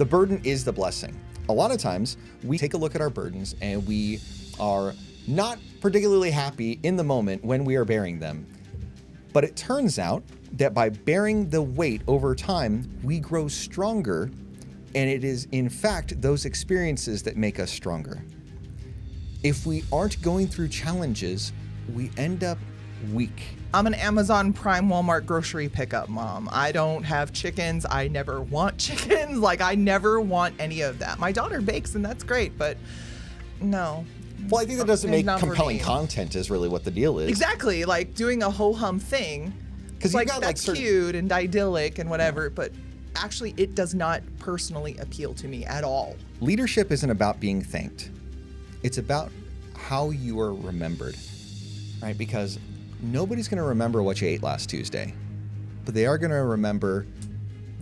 The burden is the blessing. A lot of times we take a look at our burdens and we are not particularly happy in the moment when we are bearing them. But it turns out that by bearing the weight over time, we grow stronger, and it is in fact those experiences that make us stronger. If we aren't going through challenges, we end up weak. I'm an Amazon Prime Walmart grocery pickup mom. I don't have chickens. I never want chickens. Like, I never want any of that. My daughter bakes, and that's great, but no. Well, I think that doesn't make Not for compelling me. content is really what the deal is. Exactly, like doing a ho-hum thing. 'Cause like, you've got, that's like, cute and idyllic and whatever, but actually it does not personally appeal to me at all. Leadership isn't about being thanked. It's about how you are remembered, right? Because nobody's going to remember what you ate last Tuesday, but they are going to remember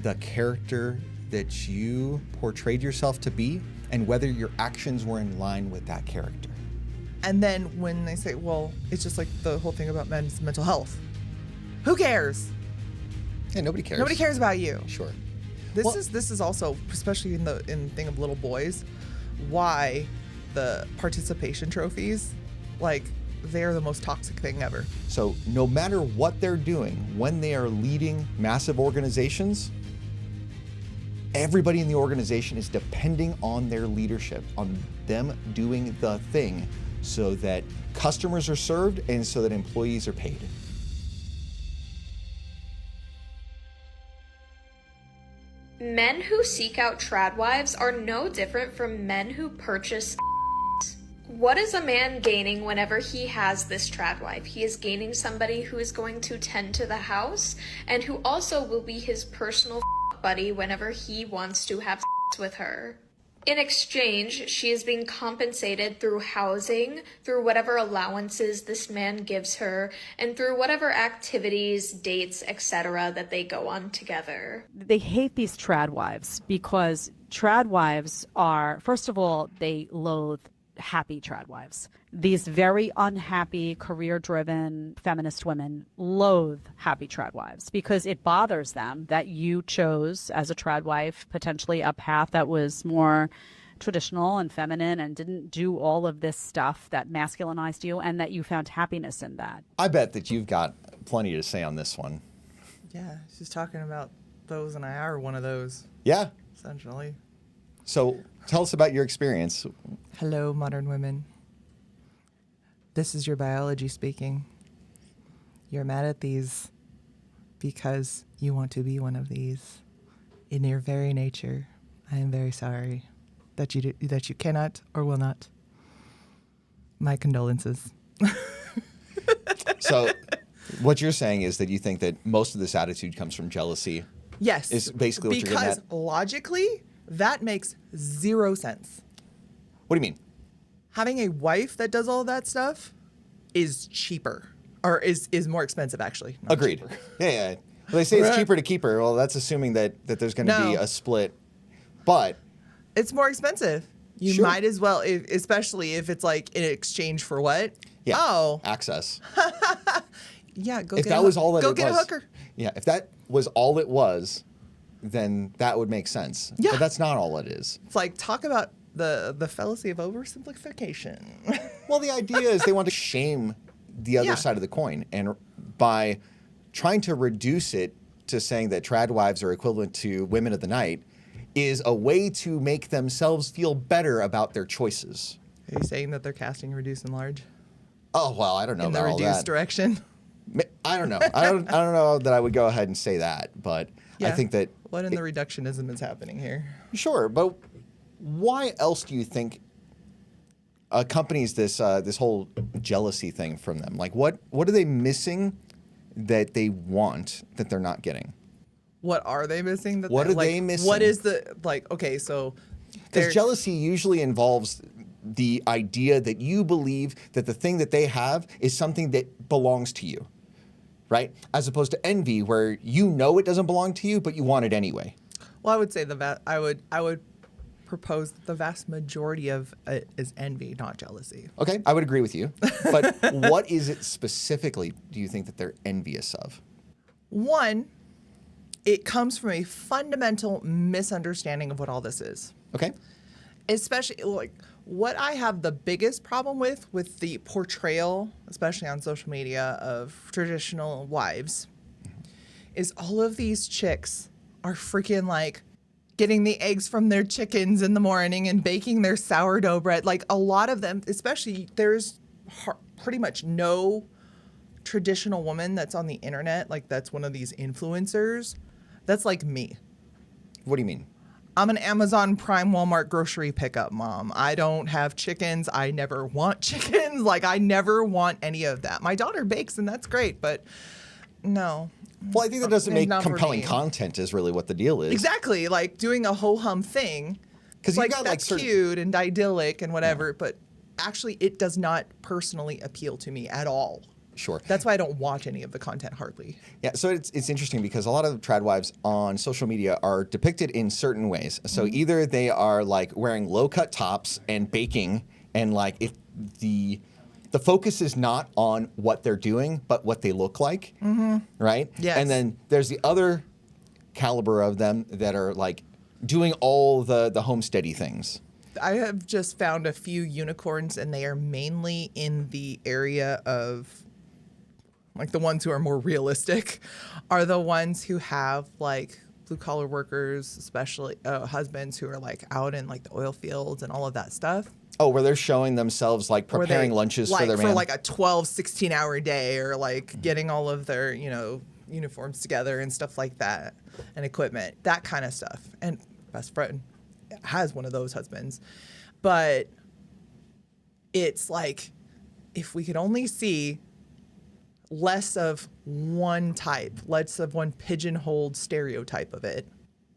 the character that you portrayed yourself to be and whether your actions were in line with that character. And then when they say, well, it's just like the whole thing about men's mental health. Who cares? Yeah, nobody cares. Nobody cares about you. Sure. This is also, especially in the thing of little boys, why the participation trophies, like, they're the most toxic thing ever. So no matter what they're doing, when they are leading massive organizations, everybody in the organization is depending on their leadership, on them doing the thing so that customers are served and so that employees are paid. Men who seek out trad wives are no different from men who purchase. What is a man gaining whenever he has this trad wife? He is gaining somebody who is going to tend to the house and who also will be his personal buddy whenever he wants to have with her. In exchange, she is being compensated through housing, through whatever allowances this man gives her, and through whatever activities, dates, etc. that they go on together. They hate these trad wives because trad wives are, first of all, they loathe happy trad wives. These very unhappy, career-driven feminist women loathe happy trad wives because it bothers them that you chose as a trad wife potentially a path that was more traditional and feminine and didn't do all of this stuff that masculinized you and that you found happiness in that. I bet that you've got plenty to say on this one. Yeah, she's talking about those, and I are one of those, Yeah. essentially. So tell us about your experience. Hello, modern women. This is your biology speaking. You're mad at these because you want to be one of these. In your very nature, I am very sorry that you cannot or will not. My condolences. So what you're saying is that you think that most of this attitude comes from jealousy. Yes. Is basically what you're getting because at? logically, that makes zero sense. What do you mean? Having a wife that does all that stuff is cheaper, or is more expensive, actually. Not Agreed. cheaper. Yeah. Well, they say it's cheaper to keep her. Well, that's assuming that there's going to be No. a split. But It's more expensive. You Sure. might as well, especially if it's like in exchange for what? yeah, Oh, access. yeah. Go If get that a was all that go it get was, a hooker. yeah, if that was all it was, then that would make sense. Yeah. But that's not all it is. It's like, talk about the fallacy of oversimplification. Well, the idea is they want to shame the other Yeah. side of the coin, and by trying to reduce it to saying that trad wives are equivalent to women of the night is a way to make themselves feel better about their choices. Are you saying that they're casting reduce and large Oh well, I don't know in the about all reduced that. direction? I don't know. I don't know that I would go ahead and say that, but I Yeah. think that What in the reductionism is happening here? sure. But why else do you think accompanies this whole jealousy thing from them? Like, what are they missing that they want that they're not getting? What are they missing? What are they missing? What is the, like, okay, so Because they're- jealousy usually involves the idea that you believe that the thing that they have is something that belongs to you, right? As opposed to envy, where you know it doesn't belong to you, but you want it anyway. Well, I would say I would propose that the vast majority of it is envy, not jealousy. Okay, I would agree with you. But what is it specifically do you think that they're envious of? One, it comes from a fundamental misunderstanding of what all this is. Okay. Especially like what I have the biggest problem with the portrayal, especially on social media, of traditional wives is all of these chicks are freaking like getting the eggs from their chickens in the morning and baking their sourdough bread. Like a lot of them, especially there's pretty much no traditional woman that's on the internet, like that's one of these influencers. That's like me. What do you mean? I'm an Amazon Prime Walmart grocery pickup mom. I don't have chickens. I never want chickens. Like I never want any of that. My daughter bakes and that's great, but no. Well, I think that doesn't make Not for compelling me. content is really what the deal is. Exactly. Like doing a ho-hum thing. 'Cause you like got, like, that's certain- cute and idyllic and whatever, but actually it does not personally appeal to me at all. Sure. That's why I don't watch any of the content hardly. Yeah, so it's interesting because a lot of trad wives on social media are depicted in certain ways. So either they are like wearing low-cut tops and baking, and like if the focus is not on what they're doing, but what they look like, right? Yes. And then there's the other caliber of them that are like doing all the homesteady things. I have just found a few unicorns, and they are mainly in the area of, like, the ones who are more realistic are the ones who have, like, blue-collar workers, especially husbands who are, like, out in, like, the oil fields and all of that stuff. Oh, where they're showing themselves like Where preparing they, lunches like, for their man. for, like, a 12, 16-hour day, or, like, getting all of their, you know, uniforms together and stuff like that, and equipment, that kind of stuff. And best friend has one of those husbands. But it's like, if we could only see less of one type, less of one pigeonholed stereotype of it.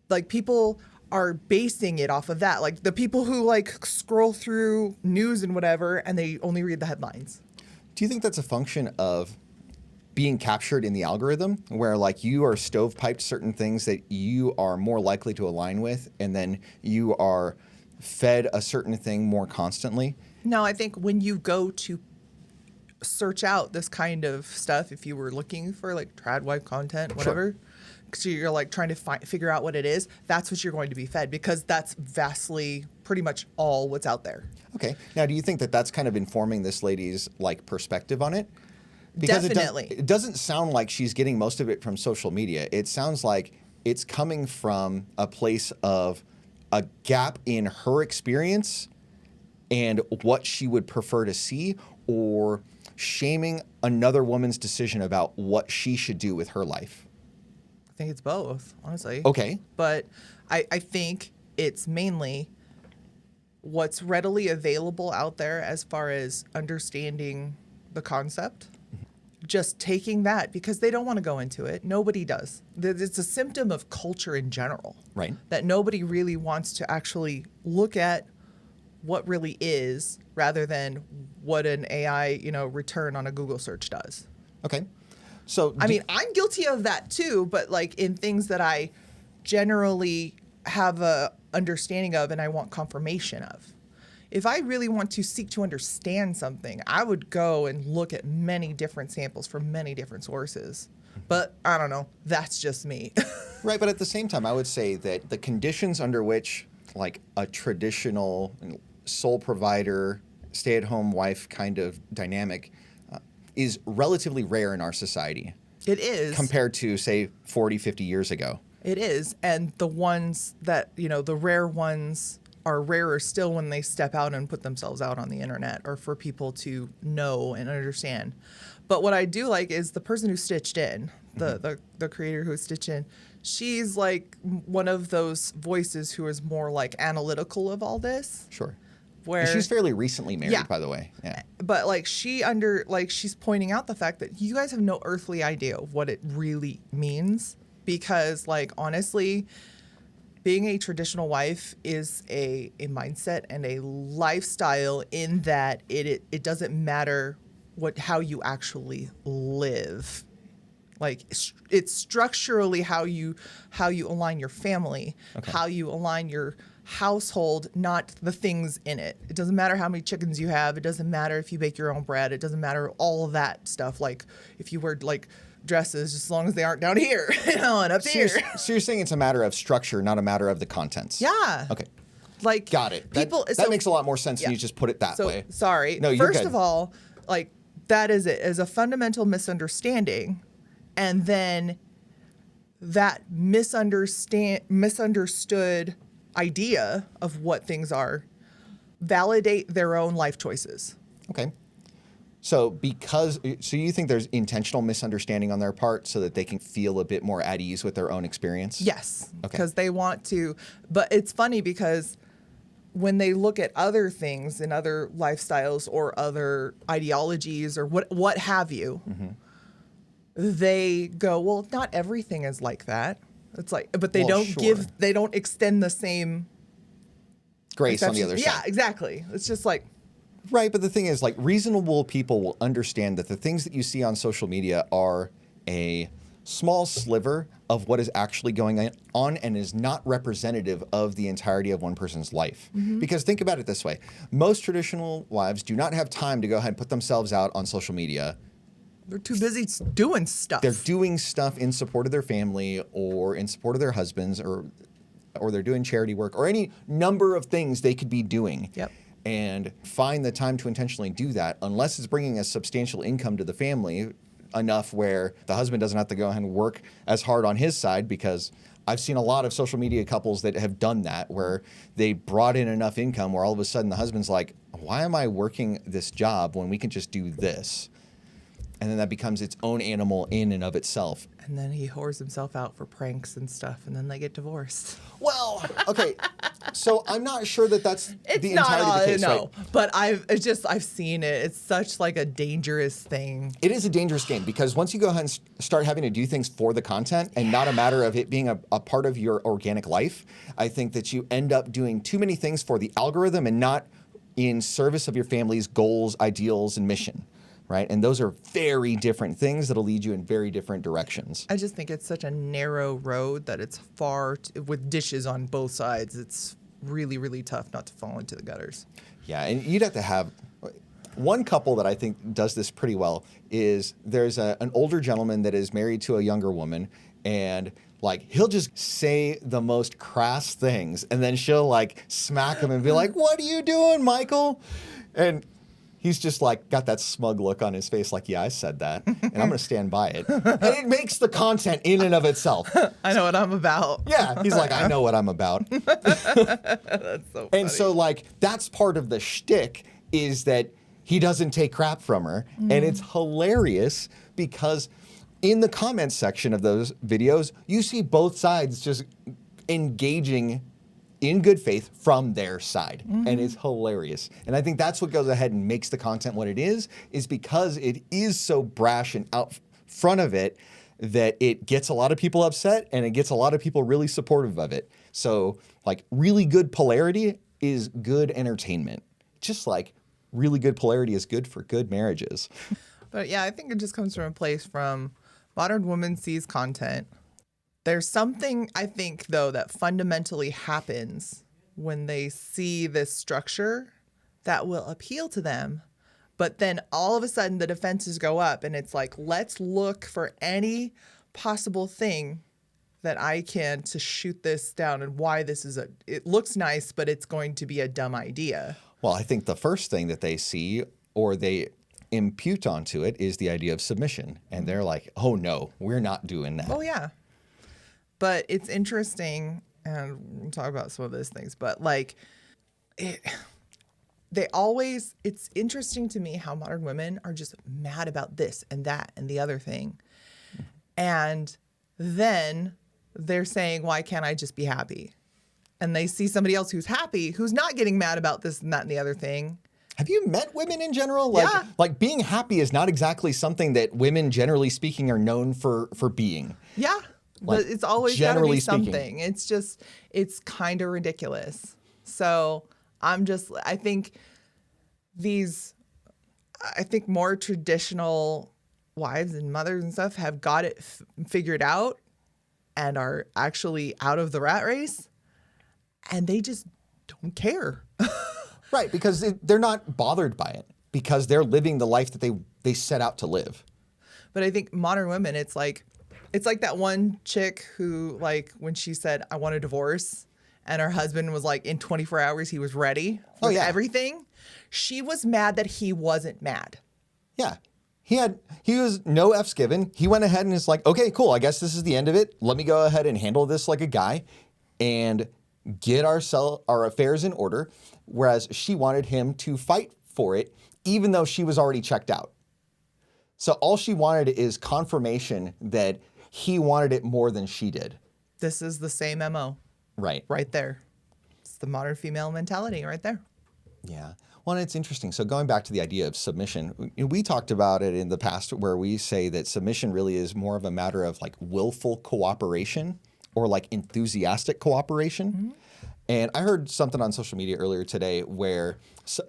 Like, people are basing it off of that. Like, the people who, like, scroll through news and whatever, and they only read the headlines. Do you think that's a function of being captured in the algorithm, where like you are stovepiped certain things that you are more likely to align with, and then you are fed a certain thing more constantly? No, I think when you go to search out this kind of stuff, if you were looking for like trad wife content, whatever, so you're like trying to figure out what it is, that's what you're going to be fed, because that's vastly pretty much all what's out there. Okay. Now, do you think that that's kind of informing this lady's like perspective on it? Because Definitely. It doesn't sound like she's getting most of it from social media. It sounds like it's coming from a place of a gap in her experience and what she would prefer to see, or shaming another woman's decision about what she should do with her life. I think it's both, honestly. Okay. But I think it's mainly what's readily available out there as far as understanding the concept. Just taking that, because they don't want to go into it. Nobody does. It's a symptom of culture in general. Right. That nobody really wants to actually look at what really is, rather than what an AI, you know, return on a Google search does. Okay. So I mean, I'm guilty of that too, but like in things that I generally have a understanding of and I want confirmation of. If I really want to seek to understand something, I would go and look at many different samples from many different sources. But I don't know, that's just me. Right, but at the same time, I would say that the conditions under which like a traditional sole provider, stay-at-home wife kind of dynamic is relatively rare in our society. It is. Compared to, say, 40, 50 years ago. It is. And the ones that, you know, the rare ones are rarer still when they step out and put themselves out on the internet, or for people to know and understand. But what I do like is the person who stitched in, the creator who stitched in, she's like one of those voices who is more like analytical of all this. Sure. Where And she's fairly recently married, Yeah. by the way. Yeah. But like she's pointing out the fact that you guys have no earthly idea of what it really means, because like honestly, being a traditional wife is a mindset and a lifestyle, in that it doesn't matter how you actually live. Like it's structurally how you align your family, how you align your household, not the things in it. It doesn't matter how many chickens you have. It doesn't matter if you bake your own bread. It doesn't matter all of that stuff. Like if you wear like dresses, just as long as they aren't down here, and up here. So you're saying it's a matter of structure, not a matter of the contents. Yeah. Okay. Like, Got it. People. That makes a lot more sense when you just put it that way. Sorry. No, you're First good. of all, like, that is it, is a fundamental misunderstanding. And then that misunderstood idea of what things are validate their own life choices. Okay. So you think there's intentional misunderstanding on their part so that they can feel a bit more at ease with their own experience? Yes. Okay. Because they want to. But it's funny because when they look at other things and other lifestyles or other ideologies or what have you, they go, well, not everything is like that. It's like, but they they don't extend the same grace on the other side. Yeah, exactly. It's just like. Right, but the thing is, like, reasonable people will understand that the things that you see on social media are a small sliver of what is actually going on and is not representative of the entirety of one person's life. Because think about it this way. Most traditional wives do not have time to go ahead and put themselves out on social media. They're too busy doing stuff. They're doing stuff in support of their family or in support of their husbands or they're doing charity work or any number of things they could be doing. Yep. And find the time to intentionally do that unless it's bringing a substantial income to the family enough where the husband doesn't have to go ahead and work as hard on his side, because I've seen a lot of social media couples that have done that where they brought in enough income where all of a sudden the husband's like, why am I working this job when we can just do this? And then that becomes its own animal in and of itself. And then he whores himself out for pranks and stuff, and then they get divorced. Well, okay. So I'm not sure that that's the entirety of the case. No, right? but I've seen it. It's such like a dangerous thing. It is a dangerous game because once you go ahead and start having to do things for the content and not a matter of it being a part of your organic life, I think that you end up doing too many things for the algorithm and not in service of your family's goals, ideals, and mission. Right? And those are very different things that'll lead you in very different directions. I just think it's such a narrow road that it's with dishes on both sides. It's really, really tough not to fall into the gutters. Yeah, and you'd have to have one couple that I think does this pretty well is there's an older gentleman that is married to a younger woman, and like he'll just say the most crass things, and then she'll like smack him and be like, "What are you doing, Michael?" And he's just like got that smug look on his face like, yeah, I said that, and I'm going to stand by it. And it makes the content in and of itself. I know what I'm about. Yeah, he's like, I know what I'm about. That's so funny. And so, like, that's part of the shtick is that he doesn't take crap from her. And it's hilarious because in the comments section of those videos, you see both sides just engaging in good faith from their side. And it's hilarious. And I think that's what goes ahead and makes the content what it is because it is so brash and out front of it that it gets a lot of people upset and it gets a lot of people really supportive of it. So like really good polarity is good entertainment. Just like really good polarity is good for good marriages. But yeah, I think it just comes from a place from modern woman sees content. There's something, I think, though, that fundamentally happens when they see this structure that will appeal to them. But then all of a sudden the defenses go up and it's like, let's look for any possible thing that I can to shoot this down and why this is it looks nice, but it's going to be a dumb idea. Well, I think the first thing that they see or they impute onto it is the idea of submission. And they're like, oh, no, we're not doing that. Oh, yeah. But it's interesting, and we'll talk about some of those things, but like it's interesting to me how modern women are just mad about this and that and the other thing. And then they're saying, why can't I just be happy? And they see somebody else who's happy, who's not getting mad about this and that and the other thing. Have you met women in general? Like being happy is not exactly something that women, generally speaking, are known for being. Yeah. Like, but it's always got to generally be speaking. something. It's kind of ridiculous. So I think more traditional wives and mothers and stuff have got it figured out and are actually out of the rat race, and they just don't care. Right, because they're not bothered by it because they're living the life that they set out to live. But I think modern women, it's like that one chick who, like, when she said, I want a divorce, and her husband was like, in 24 hours, he was ready with everything. She was mad that he wasn't mad. Yeah. He was no F's given. He went ahead and is like, okay, cool. I guess this is the end of it. Let me go ahead and handle this like a guy and get our affairs in order. Whereas she wanted him to fight for it, even though she was already checked out. So all she wanted is confirmation that he wanted it more than she did. This is the same MO. Right. Right there. It's the modern female mentality right there. Yeah. Well, and it's interesting. So going back to the idea of submission, we talked about it in the past where we say that submission really is more of a matter of like willful cooperation or like enthusiastic cooperation. Mm-hmm. And I heard something on social media earlier today where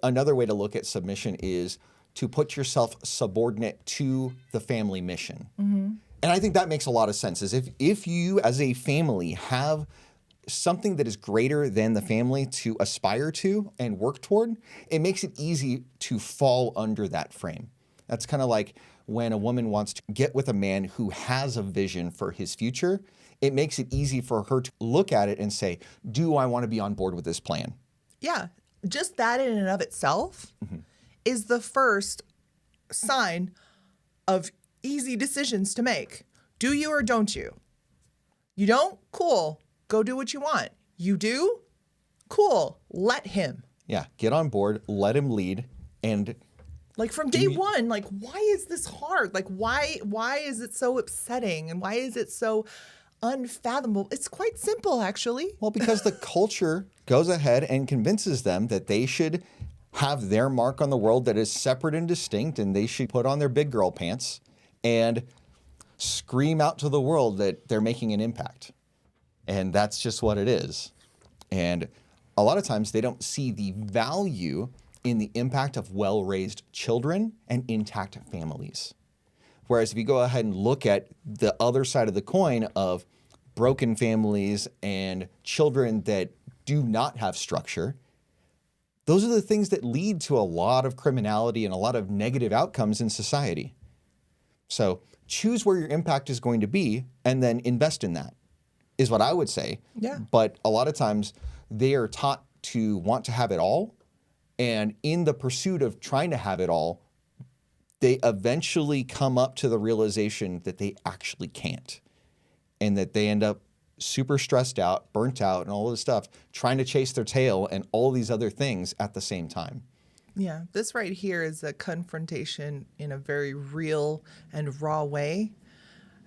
another way to look at submission is to put yourself subordinate to the family mission. Mm-hmm. And I think that makes a lot of sense. Is if you as a family have something that is greater than the family to aspire to and work toward, it makes it easy to fall under that frame. That's kind of like when a woman wants to get with a man who has a vision for his future, it makes it easy for her to look at it and say, do I want to be on board with this plan? Yeah, just that in and of itself is the first sign of easy decisions to make. Do you or don't you? You don't? Cool. Go do what you want. You do? Cool. Let him. Yeah. Get on board. Let him lead. And like from day one, like, why is this hard? Like, why is it so upsetting? And why is it so unfathomable? It's quite simple, actually. Well, because the culture goes ahead and convinces them that they should have their mark on the world that is separate and distinct, and they should put on their big girl pants and scream out to the world that they're making an impact. And that's just what it is. And a lot of times they don't see the value in the impact of well-raised children and intact families. Whereas if you go ahead and look at the other side of the coin of broken families and children that do not have structure, those are the things that lead to a lot of criminality and a lot of negative outcomes in society. So choose where your impact is going to be and then invest in that, is what I would say. Yeah. But a lot of times they are taught to want to have it all. And in the pursuit of trying to have it all, they eventually come up to the realization that they actually can't. And that they end up super stressed out, burnt out, and all this stuff, trying to chase their tail and all these other things at the same time. Yeah, this right here is a confrontation in a very real and raw way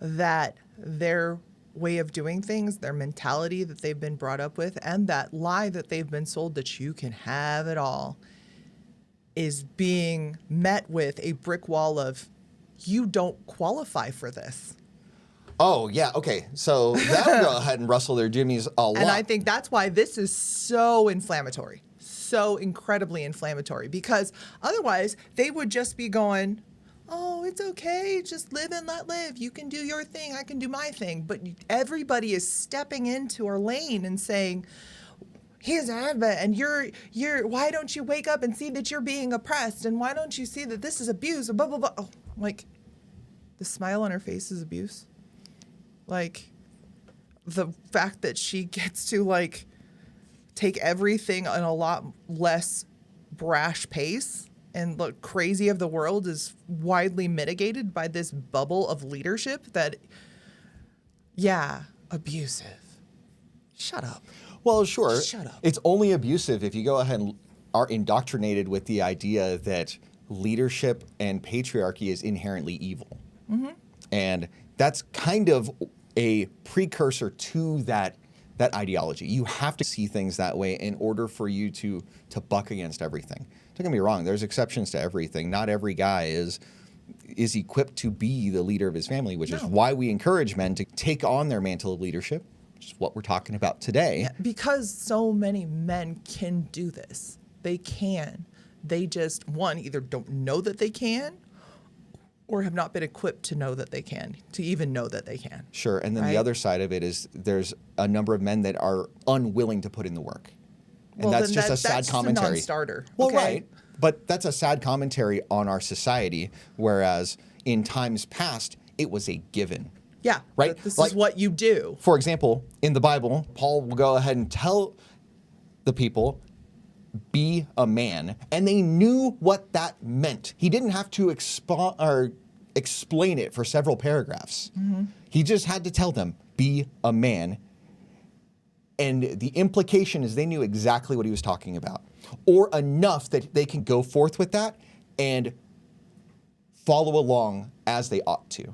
that their way of doing things, their mentality that they've been brought up with, and that lie that they've been sold that you can have it all is being met with a brick wall of, you don't qualify for this. Oh, yeah. Okay. So that would go ahead and rustle their jimmies a lot. And I think that's why this is so inflammatory, so incredibly inflammatory, because otherwise they would just be going, oh, it's okay. Just live and let live. You can do your thing. I can do my thing. But everybody is stepping into our lane and saying, here's and you're, why don't you wake up and see that you're being oppressed? And why don't you see that this is abuse? Blah, blah, blah. Oh, like, the smile on her face is abuse. Like, the fact that she gets to, like, take everything on a lot less brash pace and the crazy of the world is widely mitigated by this bubble of leadership that, yeah, abusive. Shut up. Well, sure. Shut up. It's only abusive if you go ahead and are indoctrinated with the idea that leadership and patriarchy is inherently evil. Mm-hmm. And that's kind of a precursor to that ideology. You have to see things that way in order for you to buck against everything. Don't get me wrong, there's exceptions to everything. Not every guy is equipped to be the leader of his family, which is why we encourage men to take on their mantle of leadership, which is what we're talking about today. Yeah, because so many men can do this. They can. They just, one, either don't know that they can or have not been equipped to know that they can, to even know that they can. Sure, and then the other side of it is there's a number of men that are unwilling to put in the work. And that's just a sad commentary. That's a non-starter. Well, okay. Right. But that's a sad commentary on our society, whereas in times past, it was a given. Yeah. Right? This Like, is what you do. For example, in the Bible, Paul will go ahead and tell the people, be a man. And they knew what that meant. He didn't have to explain it for several paragraphs. He just had to tell them, be a man. And the implication is they knew exactly what he was talking about, or enough that they can go forth with that and follow along as they ought to,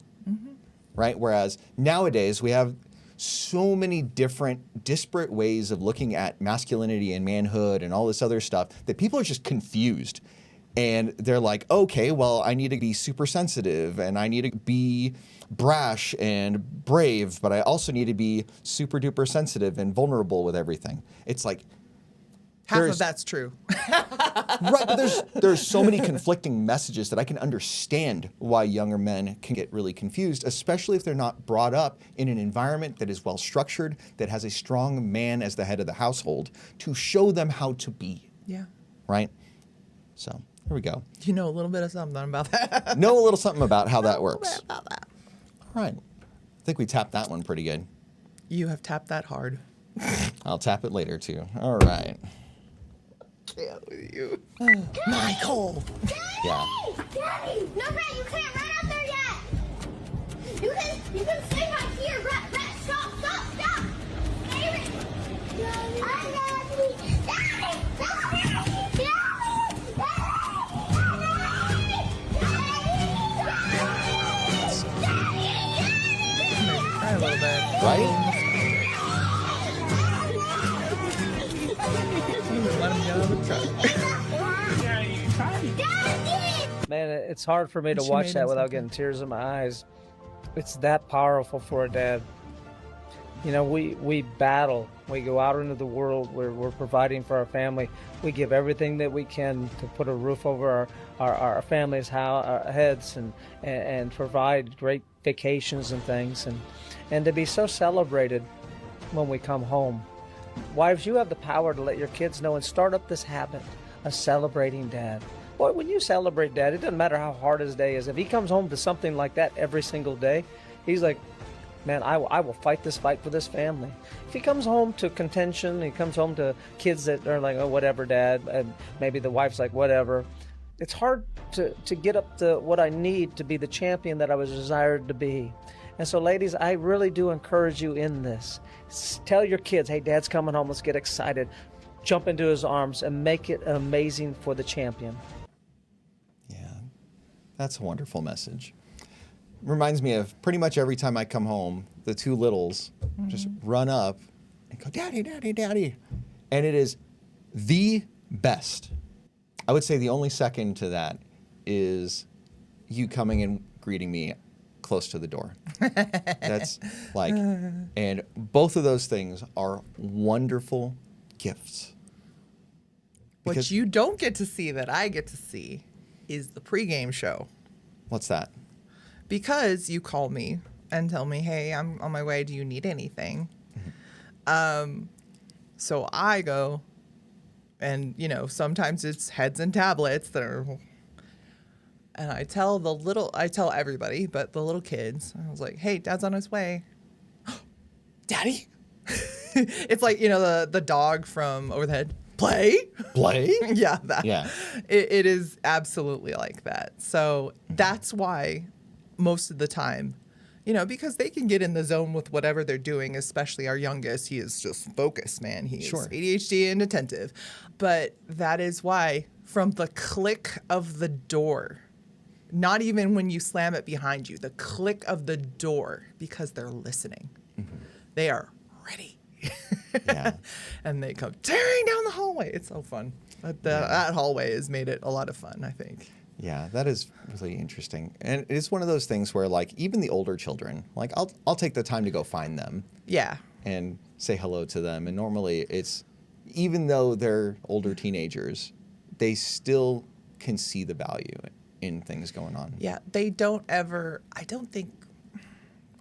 right? Whereas nowadays we have so many different disparate ways of looking at masculinity and manhood and all this other stuff that people are just confused. And they're like, okay, well, I need to be super sensitive and I need to be brash and brave, but I also need to be super duper sensitive and vulnerable with everything. It's like, Half of that's true. right, but there's so many conflicting messages that I can understand why younger men can get really confused, especially if they're not brought up in an environment that is well structured, that has a strong man as the head of the household to show them how to be. Yeah. Right? So here we go. You know a little bit of something about that. Know a little something about how that works. Bit about that. All right. I think we tapped that one pretty good. You have tapped that hard. I'll tap it later too. All right. Yeah, with you. Michael. Yeah. Daddy! No, Brett, you can't run out there yet! You can stay right here! Brett, stop! Stay I love you! Daddy! Try a little bit. Right? Let him get out of the truck. Man, it's hard for me to She watch made that him without something. getting tears in my eyes. It's that powerful for a dad. You know, we battle. We go out into the world. We're providing for our family. We give everything that we can to put a roof over our family's heads and provide great vacations and things. And to be so celebrated when we come home. Wives, you have the power to let your kids know and start up this habit of celebrating dad. Boy, when you celebrate dad, it doesn't matter how hard his day is. If he comes home to something like that every single day, he's like, man, I will fight this fight for this family. If he comes home to contention, he comes home to kids that are like, oh, whatever, dad, and maybe the wife's like, whatever. It's hard to get up to what I need to be the champion that I was desired to be. And so, ladies, I really do encourage you in this. Tell your kids, hey, dad's coming home, let's get excited. Jump into his arms and make it amazing for the champion. Yeah. That's a wonderful message. Reminds me of pretty much every time I come home, the two littles just run up and go, Daddy, Daddy, Daddy. And it is the best. I would say the only second to that is you coming and greeting me close to the door. That's like, and both of those things are wonderful gifts. What you don't get to see that I get to see is the pregame show. What's that? Because you call me and tell me, hey, I'm on my way. Do you need anything? So I go, and, you know, sometimes it's heads and tablets that are, and I tell everybody, but the little kids, I was like, hey, dad's on his way. Daddy? It's like, you know, the dog from Over the Head. Play? Yeah, that. Yeah. It is absolutely like that. So that's why most of the time, you know, because they can get in the zone with whatever they're doing, especially our youngest. He is just focused, man. He is ADHD and attentive. But that is why from the click of the door, not even when you slam it behind you, the click of the door, because they're listening. They are ready. Yeah. And they come tearing down the hallway. It's so fun. That hallway has made it a lot of fun, I think. Yeah, that is really interesting. And it's one of those things where, like, even the older children, like, I'll take the time to go find them. Yeah. And say hello to them. And normally it's, even though they're older teenagers, they still can see the value in things going on. Yeah, they don't ever, I don't think,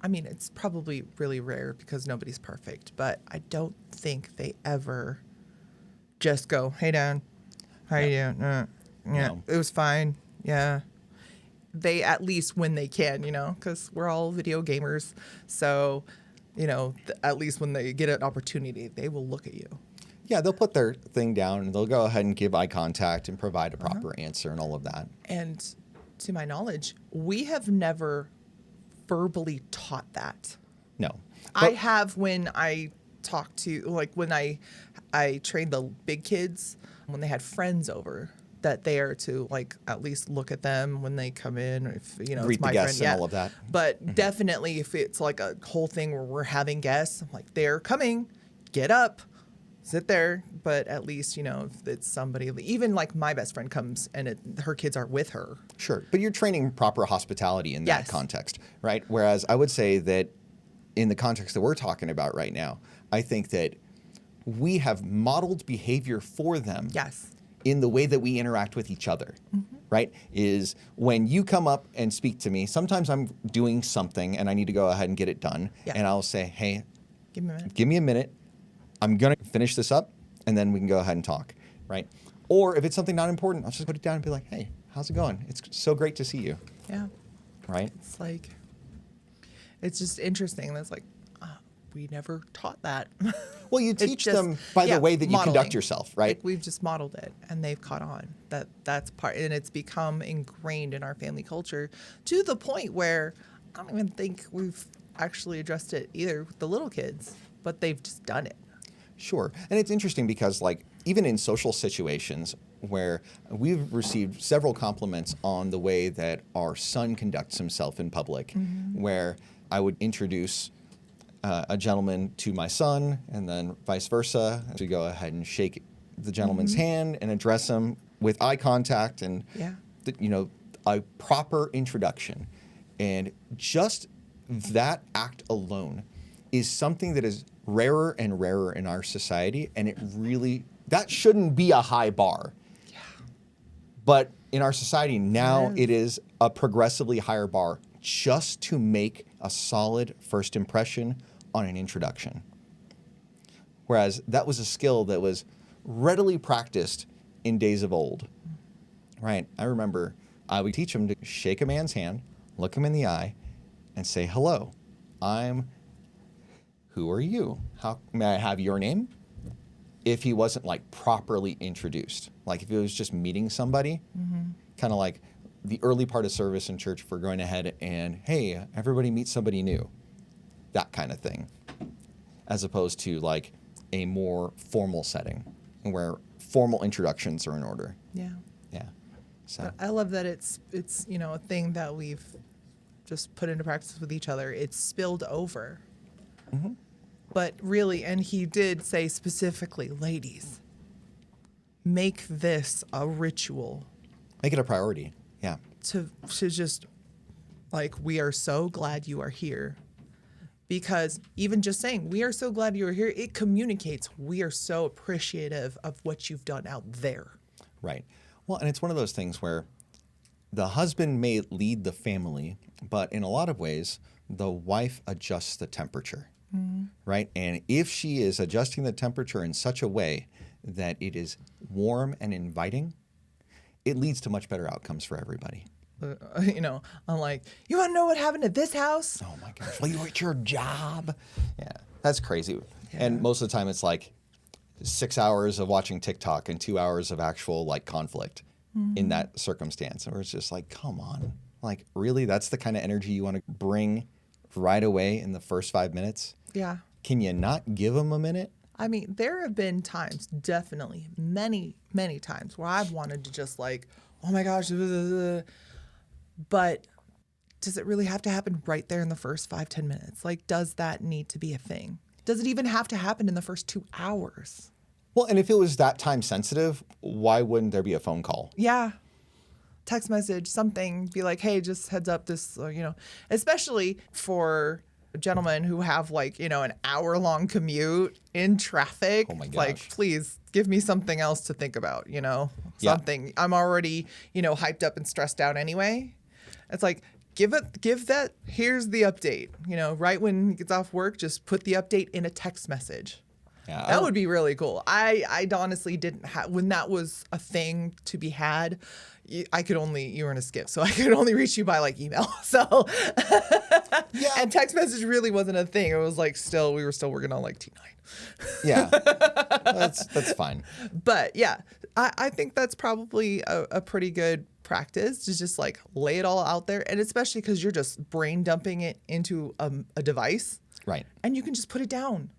I mean, it's probably really rare because nobody's perfect, but I don't think they ever just go, hey, Dad, how you doing? Yeah, No. it was fine. Yeah. they, at least when they can, because we're all video gamers. So, at least when they get an opportunity, they will look at you. Yeah, they'll put their thing down and they'll go ahead and give eye contact and provide a proper answer and all of that. And to my knowledge, we have never verbally taught that. No. I have when I talk to, like when I trained the big kids, when they had friends over, that they are to like at least look at them when they come in, or if Greet it's my the guests friend, and all of that. But definitely if it's like a whole thing where we're having guests, I'm like, they're coming, get up, sit there. But at least, if it's somebody, even like my best friend comes and her kids aren't with her. Sure. But you're training proper hospitality in that Yes. context, right? Whereas I would say that in the context that we're talking about right now, I think that we have modeled behavior for them. Yes. In the way that we interact with each other, right? Is when you come up and speak to me, sometimes I'm doing something and I need to go ahead and get it done. Yeah. And I'll say, hey, Give me a minute. give me a minute. I'm going to finish this up and then we can go ahead and talk, right? Or if it's something not important, I'll just put it down and be like, hey, how's it going? It's so great to see you, Yeah. right? It's like, it's just interesting. That's like, we never taught that. Well, you It's teach just- them by yeah, the way that you modeling. conduct yourself, right? Like, we've just modeled it, and they've caught on. That's part, and it's become ingrained in our family culture to the point where I don't even think we've actually addressed it either with the little kids, but they've just done it. Sure. And it's interesting because, like, even in social situations where we've received several compliments on the way that our son conducts himself in public, where I would introduce a gentleman to my son and then vice versa, to go ahead and shake the gentleman's hand and address him with eye contact and, Yeah. a proper introduction. And just that act alone is something that is rarer and rarer in our society. And that shouldn't be a high bar. Yeah. But in our society now, it is a progressively higher bar just to make a solid first impression on an introduction. Whereas that was a skill that was readily practiced in days of old, right? I remember I would teach him to shake a man's hand, look him in the eye, and say, hello, who are you? How may I have your name? If he wasn't like properly introduced, like if he was just meeting somebody, kind of like the early part of service in church, if we're going ahead and, hey, everybody meet somebody new, that kind of thing, as opposed to like a more formal setting where formal introductions are in order. Yeah. Yeah. So I love that it's a thing that we've just put into practice with each other. It's spilled over. But really, and he did say specifically, ladies, make this a ritual. make it a priority. Yeah. To just, like, we are so glad you are here. Because even just saying, we are so glad you are here, it communicates we are so appreciative of what you've done out there. Right. Well, and it's one of those things where the husband may lead the family, but in a lot of ways, the wife adjusts the temperature. Right? And if she is adjusting the temperature in such a way that it is warm and inviting, it leads to much better outcomes for everybody. I'm like, you want to know what happened at this house? Oh my gosh. Well, you were at your job. Yeah. That's crazy. Yeah. And most of the time it's like 6 hours of watching TikTok and 2 hours of actual like conflict in that circumstance. Where it's just like, come on. Like, really? That's the kind of energy you want to bring right away in the first 5 minutes? Yeah. Can you not give them a minute? I mean, there have been times, definitely, many, many times where I've wanted to just like, oh my gosh, but does it really have to happen right there in the first 5-10 minutes? Like, does that need to be a thing? Does it even have to happen in the first 2 hours? Well, and if it was that time sensitive, why wouldn't there be a phone call? Yeah. Text message, something, be like, hey, just heads up this, especially for gentlemen who have like, an hour-long commute in traffic. Oh my gosh. Like, please give me something else to think about, something. Yeah. I'm already, hyped up and stressed out anyway. It's like, give that, here's the update, right when he gets off work, just put the update in a text message. Yeah, That would be really cool. I honestly didn't have, when that was a thing to be had, you were in a skip, so I could only reach you by like email. So, Yeah. and text message really wasn't a thing. It was like we were still working on like T9. Yeah, that's fine. But yeah, I think that's probably a pretty good practice to just like lay it all out there. And especially because you're just brain dumping it into a device. Right. And you can just put it down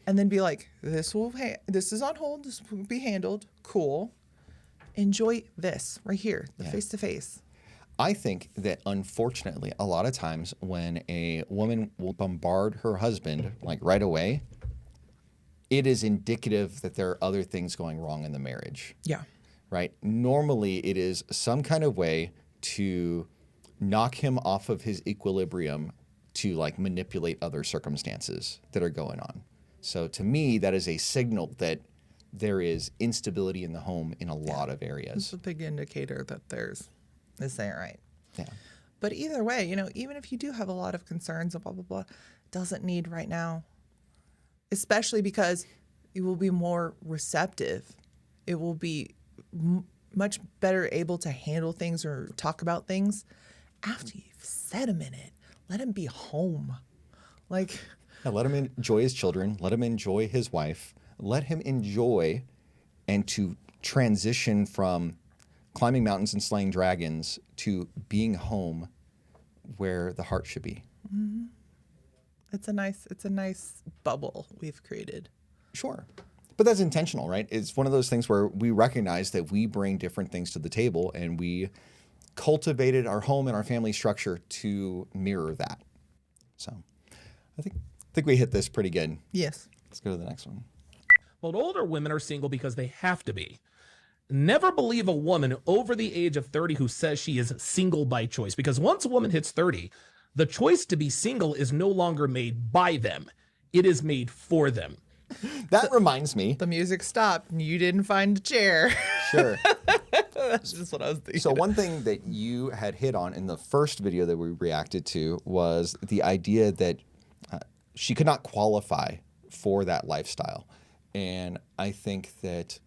and then be like, this is on hold. This will be handled. Cool. Enjoy this right here, the face to face. I think that unfortunately, a lot of times when a woman will bombard her husband like right away, it is indicative that there are other things going wrong in the marriage. Yeah. Right? Normally, it is some kind of way to knock him off of his equilibrium to like manipulate other circumstances that are going on. So to me, that is a signal that there is instability in the home in a lot of areas. It's a big indicator that this ain't right. Yeah. But either way, even if you do have a lot of concerns and blah, blah, blah, doesn't need right now. Especially because you will be more receptive. It will be much better able to handle things or talk about things after you've said a minute. Let him be home. Like, Yeah, let him enjoy his children. Let him enjoy his wife. Let him enjoy and to transition from climbing mountains and slaying dragons to being home where the heart should be. Mm-hmm. It's a nice bubble we've created. Sure. But that's intentional, right? It's one of those things where we recognize that we bring different things to the table and we cultivated our home and our family structure to mirror that. So I think we hit this pretty good. Yes. Let's go to the next one. Well, older women are single because they have to be. Never believe a woman over the age of 30 who says she is single by choice, because once a woman hits 30, the choice to be single is no longer made by them. It is made for them. That reminds me. The music stopped and you didn't find a chair. Sure. That's just what I was thinking. So one thing that you had hit on in the first video that we reacted to was the idea that she could not qualify for that lifestyle. And I think that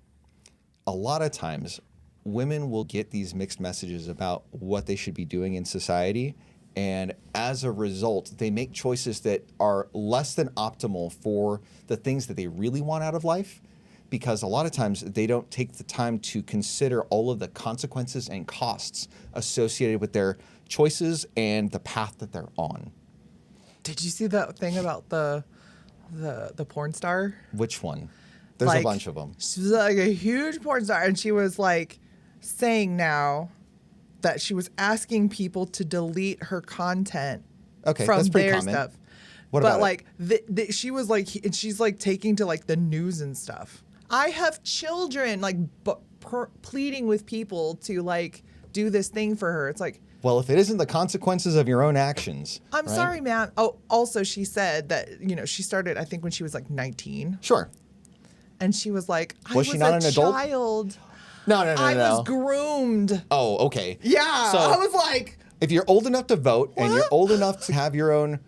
a lot of times women will get these mixed messages about what they should be doing in society. And as a result, they make choices that are less than optimal for the things that they really want out of life, because a lot of times they don't take the time to consider all of the consequences and costs associated with their choices and the path that they're on. Did you see that thing about the porn star? Which one? There's a bunch of them. She was like a huge porn star, and she was like saying now that she was asking people to delete her content from that's pretty their common. stuff. What but about like she was like, and she's like taking to like the news and stuff. I have children, like pleading with people to like do this thing for her. It's like, well, if it isn't the consequences of your own actions. I'm sorry, ma'am. Oh, also she said that, she started, I think, when she was like 19. Sure. And she was like, Was she not an adult? child. No. I was groomed. Oh, okay. Yeah. So I was like, if you're old enough to vote and you're old enough to have your own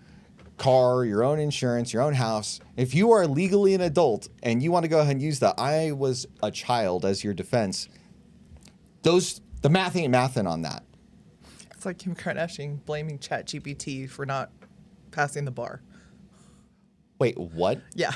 car, your own insurance, your own house, if you are legally an adult and you want to go ahead and use the I was a child as your defense, the math ain't mathin' on that. it's like Kim Kardashian blaming ChatGPT for not passing the bar. Wait, what? Yeah.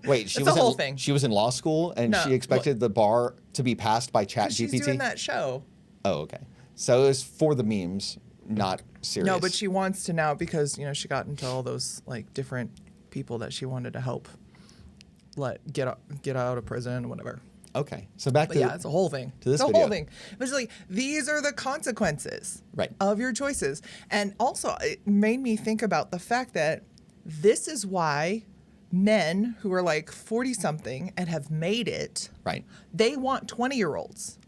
Wait, she It's was a whole thing. She was in law school and No, she expected the bar to be passed by ChatGPT. She's doing that show. Oh, okay. So it was for the memes, not serious. No, but she wants to now because, she got into all those like different people that she wanted to help get out of prison, whatever. Okay. So back But to yeah, it's a whole thing. to this it's a video. whole thing. It's like, these are the consequences of your choices. And also, it made me think about the fact that this is why men who are like 40-something and have made it, they want 20-year-olds.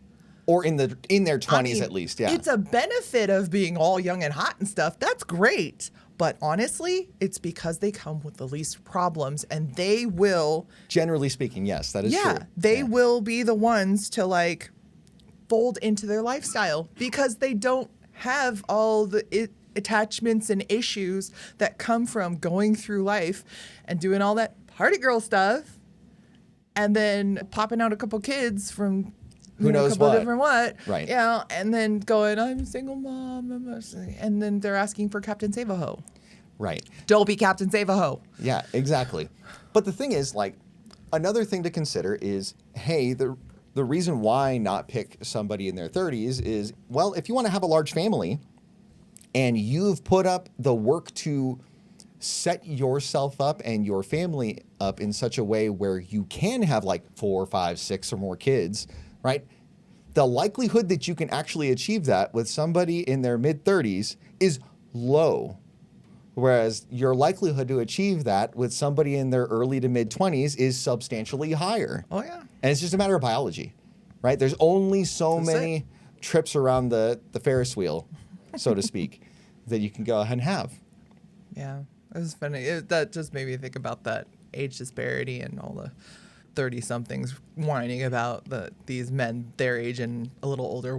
Or in their 20s at least, yeah. It's a benefit of being all young and hot and stuff. That's great. But honestly, it's because they come with the least problems and they will... Generally speaking, yes, that is true. Yeah, they will be the ones to like fold into their lifestyle because they don't have all the attachments and issues that come from going through life and doing all that party girl stuff and then popping out a couple kids from Who knows a couple what. different what. Right. Yeah, and then going, I'm a single mom. And then they're asking for Captain Save-A-Ho. Right. Don't be Captain Save-A-Ho. Yeah, exactly. But the thing is, like, another thing to consider is, hey, the reason why not pick somebody in their 30s is, well, if you want to have a large family and you've put up the work to set yourself up and your family up in such a way where you can have like 4, 5, 6 or more kids, right? The likelihood that you can actually achieve that with somebody in their mid 30s is low. Whereas your likelihood to achieve that with somebody in their early to mid 20s is substantially higher. Oh, yeah. And it's just a matter of biology, right? There's only so That's many trips around the Ferris wheel, so to speak, that you can go ahead and have. Yeah, it was funny. That just made me think about that age disparity and all the 30-somethings whining about these men their age and a little older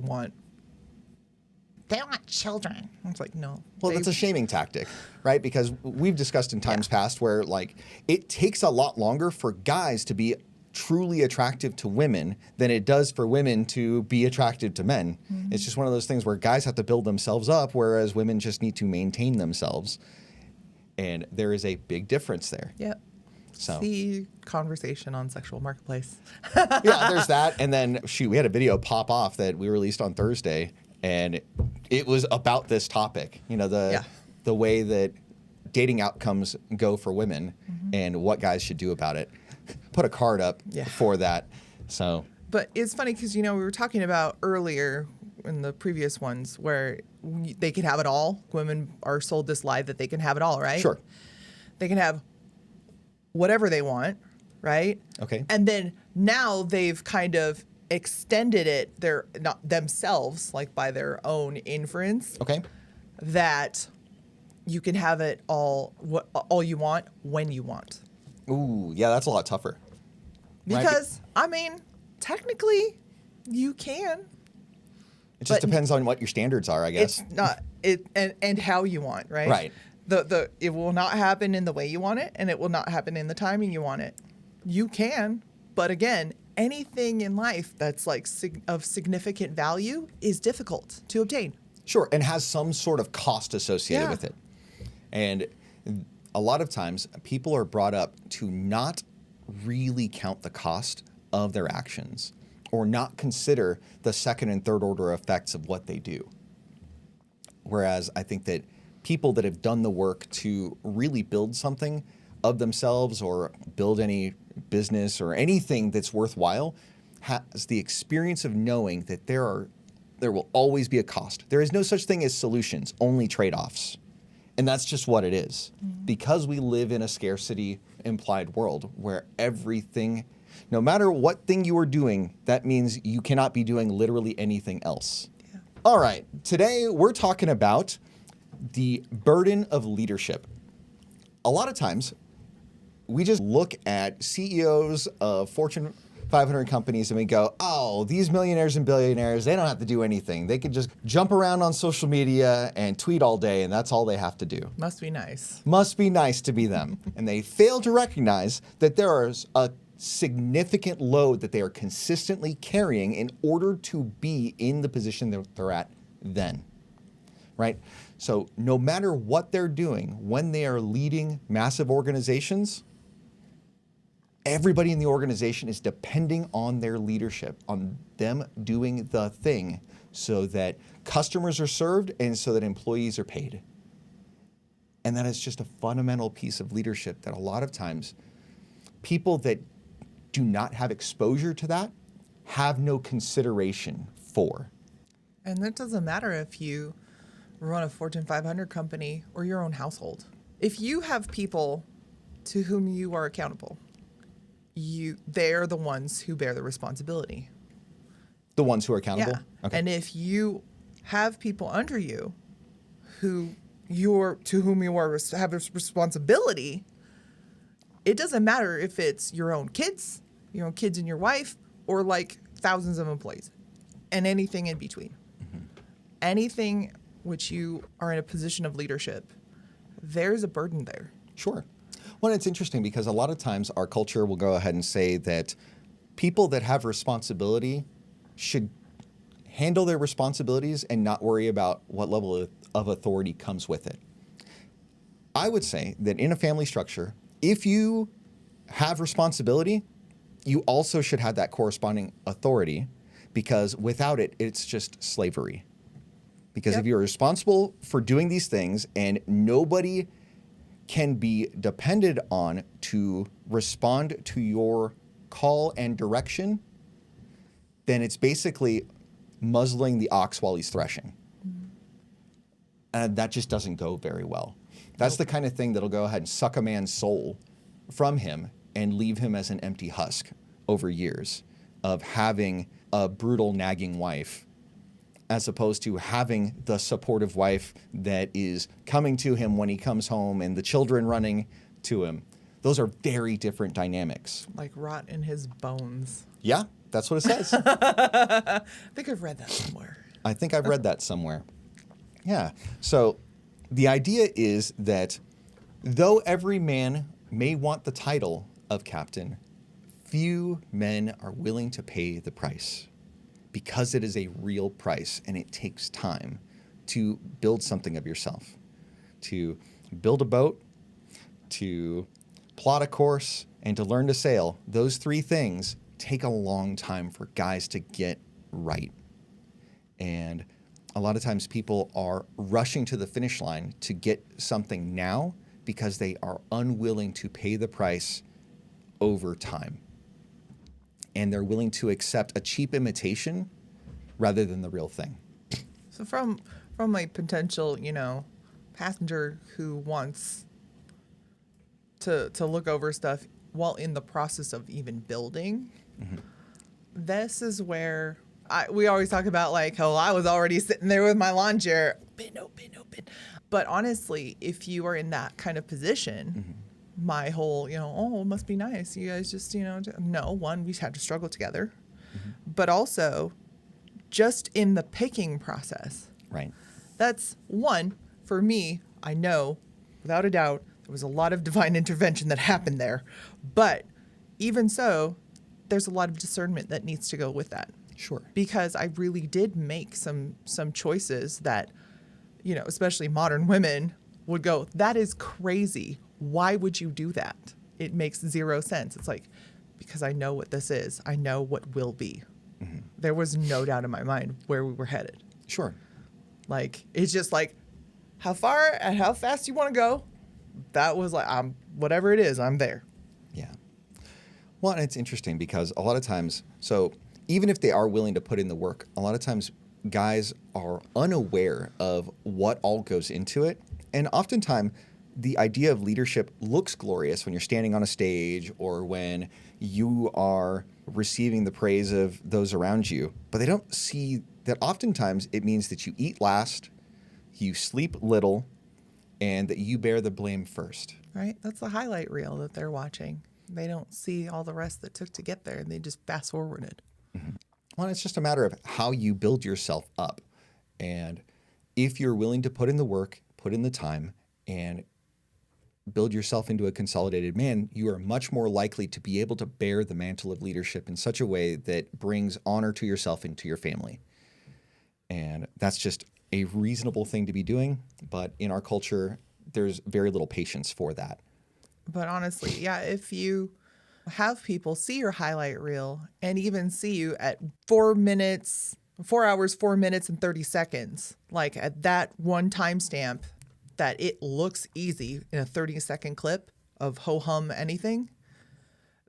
they want children. It's like, no. Well, that's a shaming tactic, right? Because we've discussed in times past where, like, it takes a lot longer for guys to be truly attractive to women than it does for women to be attractive to men. Mm-hmm. It's just one of those things where guys have to build themselves up, whereas women just need to maintain themselves. And there is a big difference there. Yep. So the conversation on Sexual Marketplace. Yeah, there's that. And then, shoot, we had a video pop off that we released on Thursday, and it was about this topic. You know, the way that dating outcomes go for women and what guys should do about it. Put a card up for that. So, but it's funny because, we were talking about earlier in the previous ones where they can have it all. Women are sold this lie that they can have it all, right? Sure. They can have whatever they want, right? Okay. And then now they've kind of extended it themselves, like by their own inference. Okay. That you can have it all you want when you want. Ooh, yeah, that's a lot tougher. Because technically you can. It just depends on what your standards are, I guess. It's not and how you want, right? Right. It will not happen in the way you want it, and it will not happen in the timing you want it. You can, but again, anything in life that's like of significant value is difficult to obtain. Sure, and has some sort of cost associated with it. And a lot of times, people are brought up to not really count the cost of their actions or not consider the second and third order effects of what they do. Whereas I think that people that have done the work to really build something of themselves or build any business or anything that's worthwhile has the experience of knowing that there will always be a cost. There is no such thing as solutions, only trade-offs. And that's just what it is. Mm-hmm. Because we live in a scarcity implied world where everything, no matter what thing you are doing, that means you cannot be doing literally anything else. Yeah. All right, today we're talking about the burden of leadership. A lot of times, we just look at CEOs of Fortune 500 companies and we go, oh, these millionaires and billionaires, they don't have to do anything. They can just jump around on social media and tweet all day, and that's all they have to do. Must be nice. Must be nice to be them. And they fail to recognize that there is a significant load that they are consistently carrying in order to be in the position that they're at then, right? So no matter what they're doing, when they are leading massive organizations, everybody in the organization is depending on their leadership, on them doing the thing so that customers are served and so that employees are paid. And that is just a fundamental piece of leadership that a lot of times people that do not have exposure to that have no consideration for. And that doesn't matter if you run a Fortune 500 company or your own household. If you have people to whom you are accountable, they're the ones who bear the responsibility. The ones who are accountable? Yeah. Okay. And if you have people under you to whom you have a responsibility, it doesn't matter if it's your own kids and your wife, or like thousands of employees and anything in between. Mm-hmm. Anything which you are in a position of leadership, there's a burden there. Sure. Well, it's interesting because a lot of times our culture will go ahead and say that people that have responsibility should handle their responsibilities and not worry about what level of authority comes with it. I would say that in a family structure, if you have responsibility, you also should have that corresponding authority, because without it, it's just slavery. Because if you're responsible for doing these things and nobody can be depended on to respond to your call and direction, then it's basically muzzling the ox while he's threshing. And that just doesn't go very well. That's the kind of thing that'll go ahead and suck a man's soul from him and leave him as an empty husk over years of having a brutal, nagging wife, as opposed to having the supportive wife that is coming to him when he comes home and the children running to him. Those are very different dynamics. Like rot in his bones. Yeah, that's what it says. I think I've read that somewhere. I think I've read that somewhere. Yeah. So the idea is that though every man may want the title of captain, few men are willing to pay the price, because it is a real price and it takes time to build something of yourself, to build a boat, to plot a course, and to learn to sail. Those three things take a long time for guys to get right. And a lot of times people are rushing to the finish line to get something now because they are unwilling to pay the price over time. And they're willing to accept a cheap imitation rather than the real thing. So from a potential, passenger who wants to look over stuff while in the process of even building, this is where we always talk about like, oh, I was already sitting there with my lawn chair, open. But honestly, if you are in that kind of position, my whole, oh, it must be nice. You guys just, no, one, we had to struggle together. But also just in the picking process. Right. That's one, for me, I know without a doubt, there was a lot of divine intervention that happened there. But even so, there's a lot of discernment that needs to go with that. Sure. Because I really did make some choices that, especially modern women would go, that is crazy. Why would you do that? It makes zero sense. It's like, because I know what this is. I know what will be. There was no doubt in my mind where we were headed. Sure. Like, it's just like, how far and how fast you want to go. That was like, whatever it is, I'm there. Yeah. Well, and it's interesting because a lot of times, so even if they are willing to put in the work, a lot of times guys are unaware of what all goes into it. And oftentimes, the idea of leadership looks glorious when you're standing on a stage or when you are receiving the praise of those around you, but they don't see that oftentimes it means that you eat last, you sleep little, and that you bear the blame first. Right? That's the highlight reel that they're watching. They don't see all the rest that took to get there, and they just fast forwarded. Well, it's just a matter of how you build yourself up. And if you're willing to put in the work, put in the time, and build yourself into a consolidated man, you are much more likely to be able to bear the mantle of leadership in such a way that brings honor to yourself and to your family. And that's just a reasonable thing to be doing. But in our culture, there's very little patience for that. But honestly, yeah, if you have people see your highlight reel and even see you at 4 hours, 4 minutes and 30 seconds, like at that one timestamp that it looks easy in a 30-second clip of ho-hum anything,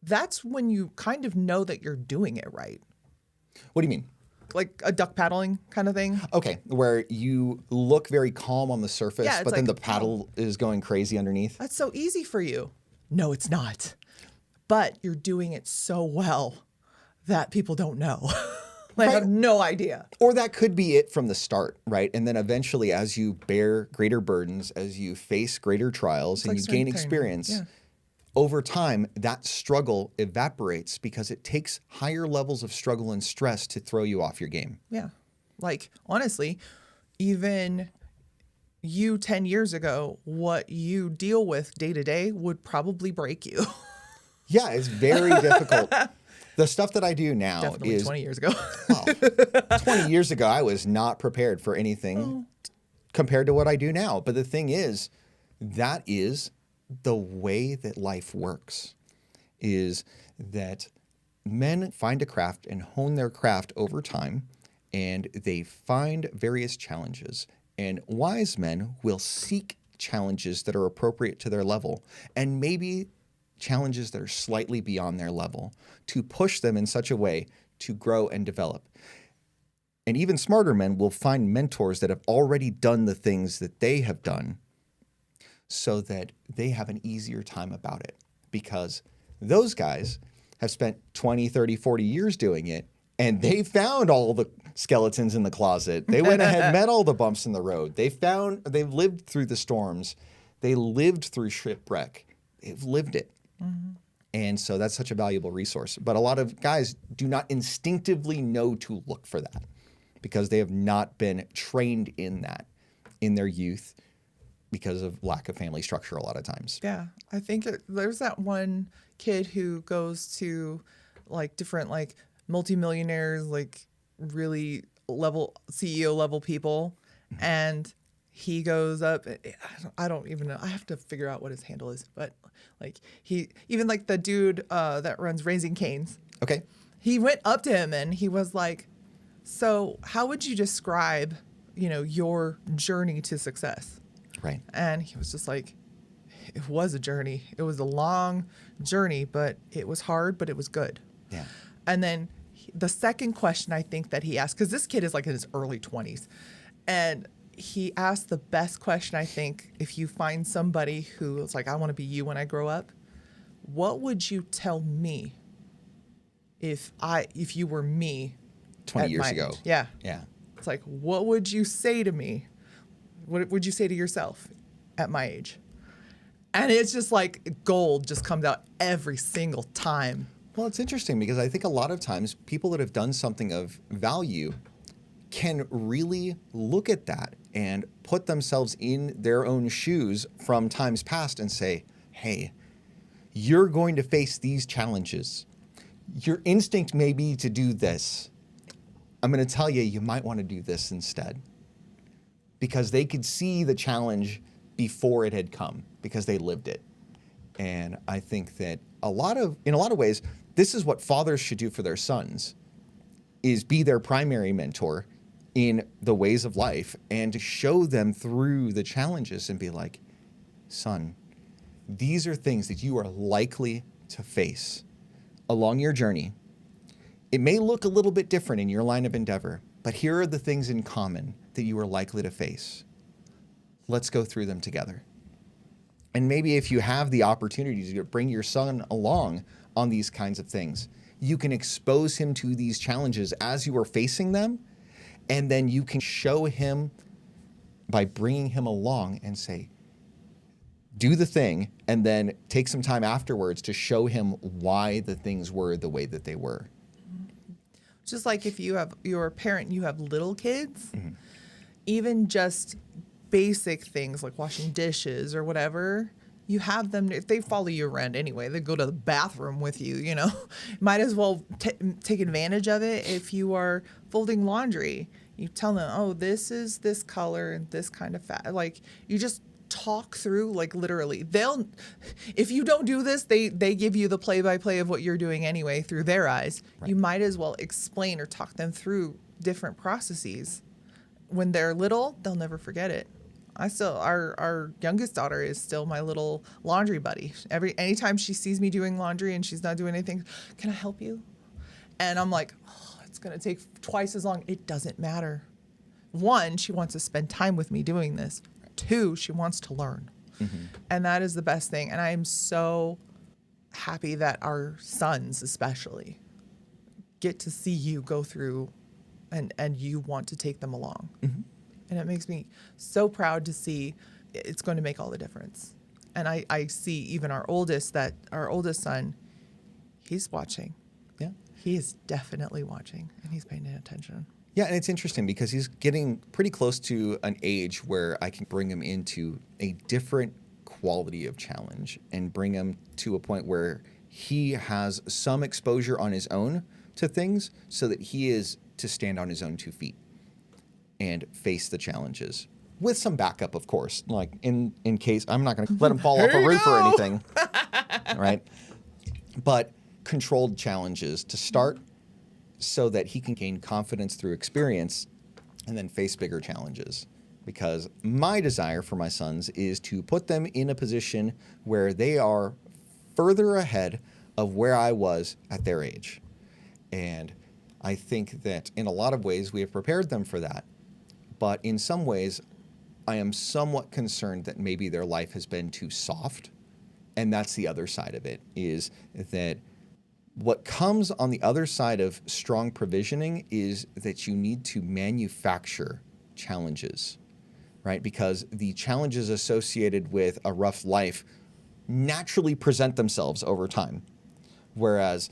that's when you kind of know that you're doing it right. What do you mean? Like a duck paddling kind of thing. Okay, where you look very calm on the surface, Yeah, it's but then like, the paddle is going crazy underneath. That's so easy for you. No, it's not. But you're doing it so well that people don't know. They have no idea. Or that could be it from the start, right? And then eventually, as you bear greater burdens, as you face greater trials, and like you strength gain training. experience, Yeah. over time, that struggle evaporates because it takes higher levels of struggle and stress to throw you off your game. Yeah. Like, honestly, even you 10 years ago, what you deal with day to day would probably break you. Yeah, it's very difficult. The stuff that I do now Definitely is 20 years ago. well, 20 years ago, I was not prepared for anything compared to what I do now. But the thing is, that is the way that life works, is that men find a craft and hone their craft over time, and they find various challenges. And wise men will seek challenges that are appropriate to their level, and maybe challenges that are slightly beyond their level, to push them in such a way to grow and develop. And even smarter men will find mentors that have already done the things that they have done so that they have an easier time about it, because those guys have spent 20, 30, 40 years doing it, and they found all the skeletons in the closet. They went ahead, met all the bumps in the road. They've lived through the storms. They lived through shipwreck. They've lived it. Mm-hmm. And so that's such a valuable resource. But a lot of guys do not instinctively know to look for that because they have not been trained in that in their youth because of lack of family structure a lot of times. Yeah. I think there's that one kid who goes to like different like multimillionaires, like really level CEO level people. Mm-hmm. And he goes up, I don't even know. I have to figure out what his handle is, but like even like the dude that runs Raising Cane's. Okay. He went up to him and he was like, so how would you describe, your journey to success? Right. And he was just like, it was a journey. It was a long journey, but it was hard, but it was good. Yeah. And then the second question I think that he asked, because this kid is like in his early 20s, and he asked the best question, I think, if you find somebody who is like, I want to be you when I grow up, what would you tell me if you were me 20 years ago? Age? Yeah. Yeah. It's like, what would you say to me? What would you say to yourself at my age? And it's just like gold just comes out every single time. Well, it's interesting because I think a lot of times people that have done something of value can really look at that and put themselves in their own shoes from times past and say, hey, you're going to face these challenges. Your instinct may be to do this. I'm going to tell you, you might want to do this instead. Because they could see the challenge before it had come, because they lived it. And I think that in a lot of ways, this is what fathers should do for their sons, is be their primary mentor in the ways of life and to show them through the challenges and be like, son, these are things that you are likely to face along your journey. It may look a little bit different in your line of endeavor, but here are the things in common that you are likely to face. Let's go through them together. And maybe if you have the opportunity to bring your son along on these kinds of things, you can expose him to these challenges as you are facing them, and then you can show him by bringing him along and say, do the thing, and then take some time afterwards to show him why the things were the way that they were. Just like if you're a parent, you have little kids, mm-hmm. even just basic things like washing dishes or whatever, you have them, if they follow you around anyway, they go to the bathroom with you, might as well take advantage of it. If you are folding laundry, you tell them, oh, this is this color and this kind of fat. Like, you just talk through, like, literally. If you don't do this, they give you the play-by-play of what you're doing anyway through their eyes. Right. You might as well explain or talk them through different processes. When they're little, they'll never forget it. Our youngest daughter is still my little laundry buddy. Anytime she sees me doing laundry and she's not doing anything, can I help you? And I'm like, oh, it's going to take twice as long. It doesn't matter. 1, she wants to spend time with me doing this. 2, she wants to learn. Mm-hmm. And that is the best thing. And I am so happy that our sons especially get to see you go through and you want to take them along. Mm-hmm. And it makes me so proud to see it's going to make all the difference. And I see even our oldest son, he's watching. Yeah. He is definitely watching, and he's paying attention. Yeah, and it's interesting because he's getting pretty close to an age where I can bring him into a different quality of challenge and bring him to a point where he has some exposure on his own to things so that he is to stand on his own 2 feet and face the challenges with some backup, of course, like in case I'm not going to let him fall off a roof or anything, right? But controlled challenges to start so that he can gain confidence through experience and then face bigger challenges. Because my desire for my sons is to put them in a position where they are further ahead of where I was at their age. And I think that in a lot of ways we have prepared them for that. But in some ways, I am somewhat concerned that maybe their life has been too soft. And that's the other side of it, is that what comes on the other side of strong provisioning is that you need to manufacture challenges, right? Because the challenges associated with a rough life naturally present themselves over time. Whereas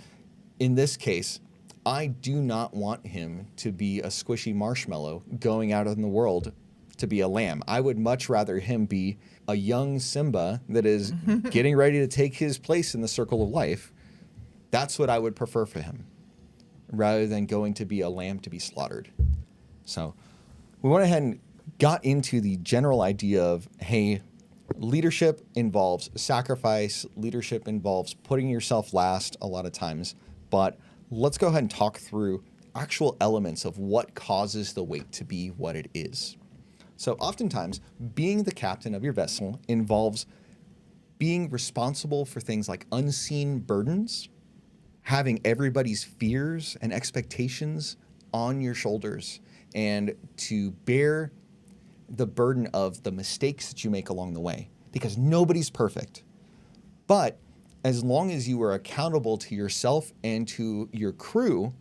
in this case, I do not want him to be a squishy marshmallow going out in the world to be a lamb. I would much rather him be a young Simba that is getting ready to take his place in the circle of life. That's what I would prefer for him, rather than going to be a lamb to be slaughtered. So we went ahead and got into the general idea of, hey, leadership involves sacrifice. Leadership involves putting yourself last a lot of times. But let's go ahead and talk through actual elements of what causes the weight to be what it is. So oftentimes, being the captain of your vessel involves being responsible for things like unseen burdens, having everybody's fears and expectations on your shoulders, and to bear the burden of the mistakes that you make along the way, because nobody's perfect. But as long as you are accountable to yourself and to your crew,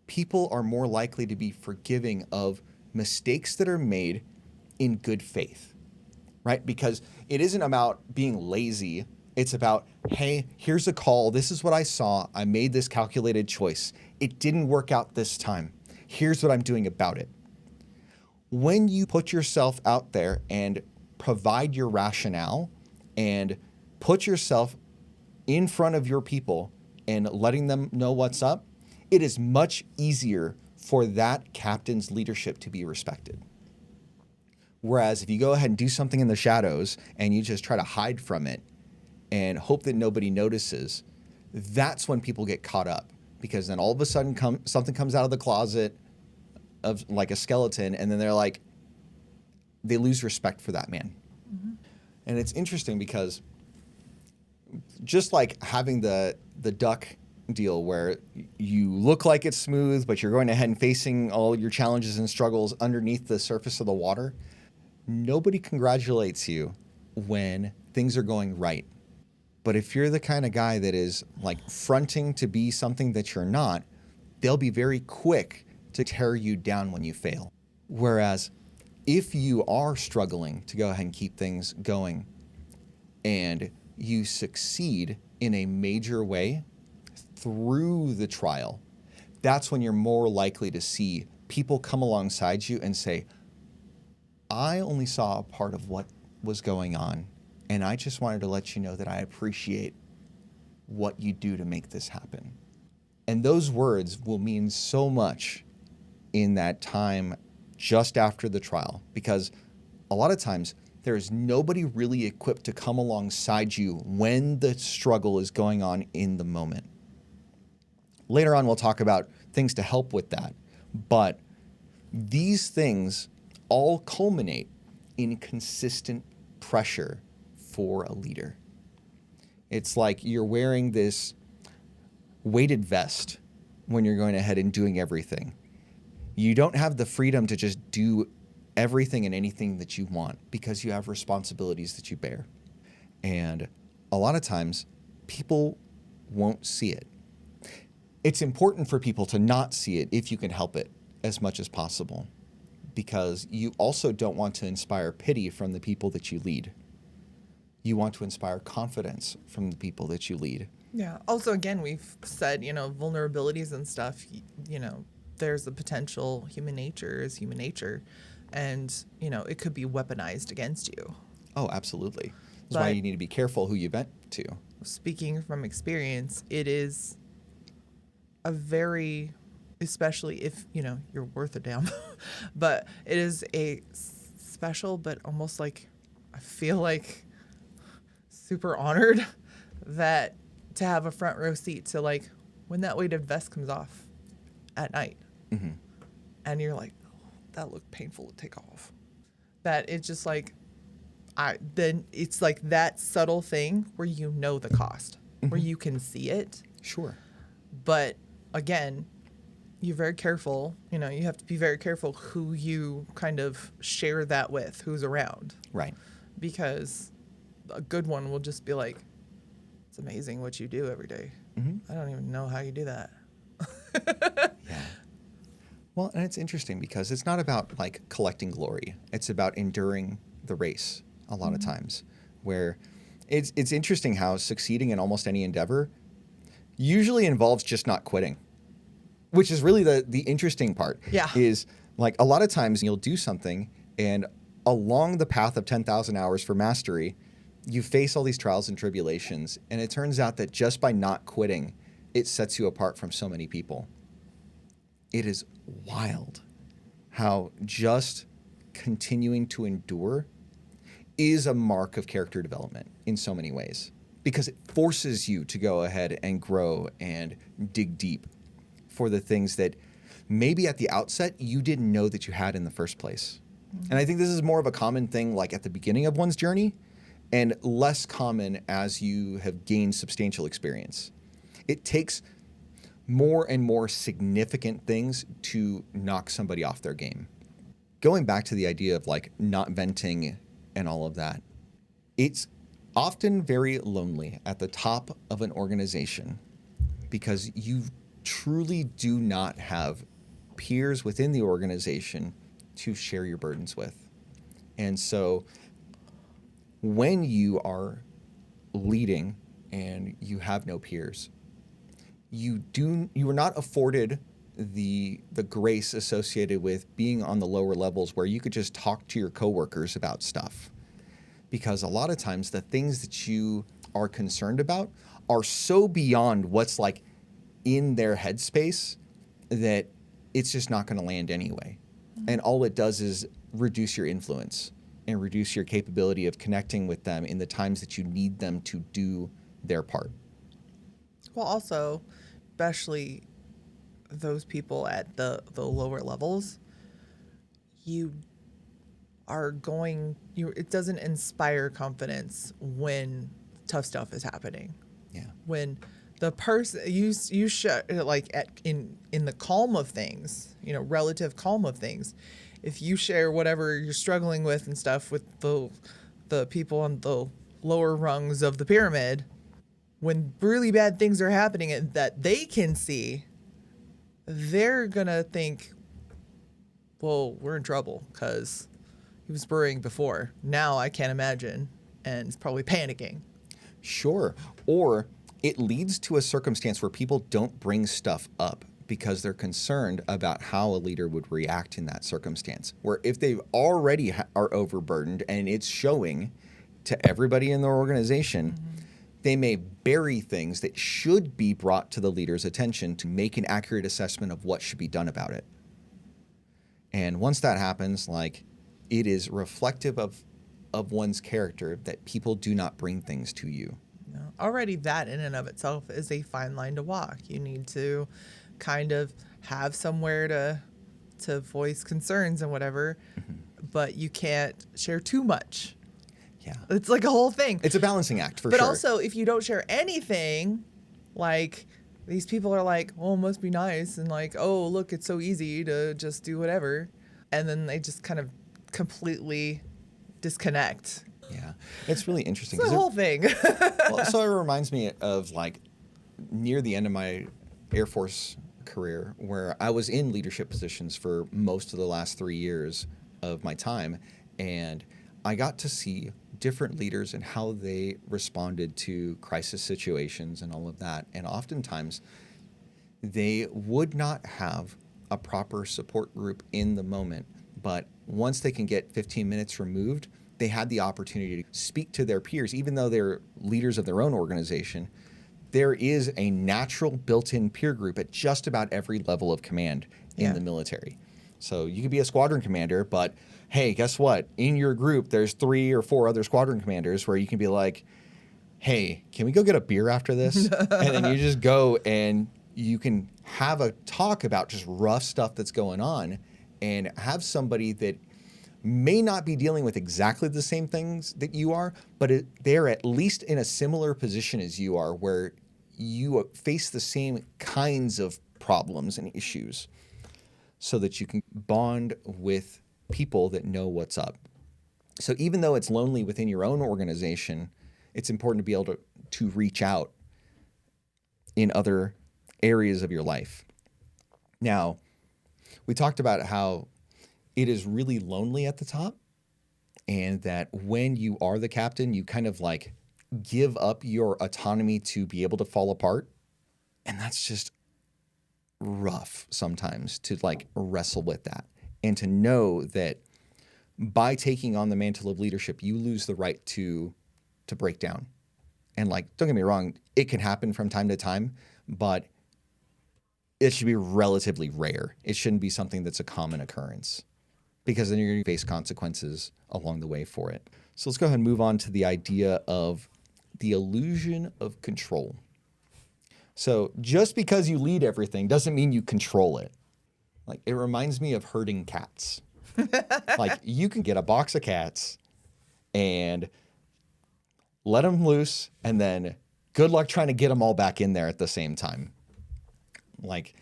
people are more likely to be forgiving of mistakes that are made in good faith, right? Because it isn't about being lazy. It's about, hey, here's a call. This is what I saw. I made this calculated choice. It didn't work out this time. Here's what I'm doing about it. When you put yourself out there and provide your rationale and put yourself in front of your people and letting them know what's up, it is much easier for that captain's leadership to be respected. Whereas if you go ahead and do something in the shadows and you just try to hide from it and hope that nobody notices, that's when people get caught up, because then all of a sudden something comes out of the closet of like a skeleton, and then they're like, they lose respect for that man. Mm-hmm. And it's interesting because just like having the duck deal where you look like it's smooth, but you're going ahead and facing all your challenges and struggles underneath the surface of the water, nobody congratulates you when things are going right. But if you're the kind of guy that is like fronting to be something that you're not, they'll be very quick to tear you down when you fail. Whereas if you are struggling to go ahead and keep things going and you succeed in a major way through the trial, that's when you're more likely to see people come alongside you and say, I only saw a part of what was going on, and I just wanted to let you know that I appreciate what you do to make this happen. And those words will mean so much in that time just after the trial, because a lot of times there is nobody really equipped to come alongside you when the struggle is going on in the moment. Later on, we'll talk about things to help with that. But these things all culminate in consistent pressure for a leader. It's like you're wearing this weighted vest when you're going ahead and doing everything. You don't have the freedom to just do everything and anything that you want because you have responsibilities that you bear. And a lot of times, people won't see it. It's important for people to not see it if you can help it as much as possible, because you also don't want to inspire pity from the people that you lead. You want to inspire confidence from the people that you lead. Yeah. Also, again, we've said, vulnerabilities and stuff, there's the potential human nature is human nature. And, it could be weaponized against you. Oh, absolutely. That's why But- you need to be careful who you vent to. Speaking from experience, it is a very, especially if, you're worth a damn, but it is a special, but almost like, I feel like super honored that to have a front row seat to like when that weighted vest comes off at night and you're like, oh, that looked painful to take off. That it's just like, then it's like that subtle thing where the cost, where you can see it. Sure. But again, you're very careful. You have to be very careful who you kind of share that with, who's around. Right. Because a good one will just be like, it's amazing what you do every day. I don't even know how you do that. Yeah. Well, and it's interesting because it's not about like collecting glory. It's about enduring the race a lot of times, where it's interesting how succeeding in almost any endeavor usually involves just not quitting, which is really the interesting part. Yeah. Is like a lot of times you'll do something and along the path of 10,000 hours for mastery, you face all these trials and tribulations. And it turns out that just by not quitting, it sets you apart from so many people. It is wild how just continuing to endure is a mark of character development in so many ways, because it forces you to go ahead and grow and dig deep for the things that maybe at the outset you didn't know that you had in the first place. And I think this is more of a common thing like at the beginning of one's journey and less common as you have gained substantial experience. It takes more and more significant things to knock somebody off their game. Going back to the idea of like not venting and all of that, it's often very lonely at the top of an organization because you truly do not have peers within the organization to share your burdens with. And so when you are leading and you have no peers, you are not afforded the grace associated with being on the lower levels where you could just talk to your coworkers about stuff. Because a lot of times the things that you are concerned about are so beyond what's like in their headspace that it's just not going to land anyway. And all it does is reduce your influence and reduce your capability of connecting with them in the times that you need them to do their part. Well, also, especially those people at the lower levels, it doesn't inspire confidence when tough stuff is happening. Yeah. When the person you like in the calm of things, relative calm of things, if you share whatever you're struggling with and stuff with the people on the lower rungs of the pyramid, when really bad things are happening and that they can see, they're gonna think, well, we're in trouble because he was worrying before. Now I can't imagine, and is probably panicking. Sure. Or it leads to a circumstance where people don't bring stuff up because they're concerned about how a leader would react in that circumstance. Where if they already are overburdened and it's showing to everybody in their organization, they may bury things that should be brought to the leader's attention to make an accurate assessment of what should be done about it. And once that happens, like, it is reflective of one's character that people do not bring things to you. Already that in and of itself is a fine line to walk. You need to kind of have somewhere to voice concerns and whatever, but you can't share too much. Yeah. It's like a whole thing. It's a balancing act for but sure. But also, if you don't share anything, like, these people are like, oh, it must be nice. And like, oh, look, it's so easy to just do whatever. And then they just kind of completely disconnect. Yeah. It's really interesting. It's the whole thing. Well, so it reminds me of like near the end of my Air Force career where I was in leadership positions for most of the last 3 years of my time. And I got to see different leaders and how they responded to crisis situations and all of that. And oftentimes, they would not have a proper support group in the moment. But once they can get 15 minutes removed, they had the opportunity to speak to their peers, even though they're leaders of their own organization. There is a natural built-in peer group at just about every level of command in the military. So you could be a squadron commander, but hey, guess what? In your group, there's 3 or 4 other squadron commanders where you can be like, hey, can we go get a beer after this? And then you just go and you can have a talk about just rough stuff that's going on and have somebody that may not be dealing with exactly the same things that you are, but they're at least in a similar position as you are where you face the same kinds of problems and issues so that you can bond with people that know what's up. So even though it's lonely within your own organization, it's important to be able to reach out in other areas of your life. Now, we talked about how it is really lonely at the top, and that when you are the captain, you kind of like give up your autonomy to be able to fall apart. And that's just rough sometimes to like wrestle with that. And to know that by taking on the mantle of leadership, you lose the right to break down. And like, don't get me wrong, it can happen from time to time, but it should be relatively rare. It shouldn't be something that's a common occurrence, because then you're going to face consequences along the way for it. So let's go ahead and move on to the idea of the illusion of control. So just because you lead everything doesn't mean you control it. Like, it reminds me of herding cats. Like, you can get a box of cats and let them loose, and then good luck trying to get them all back in there at the same time. Like,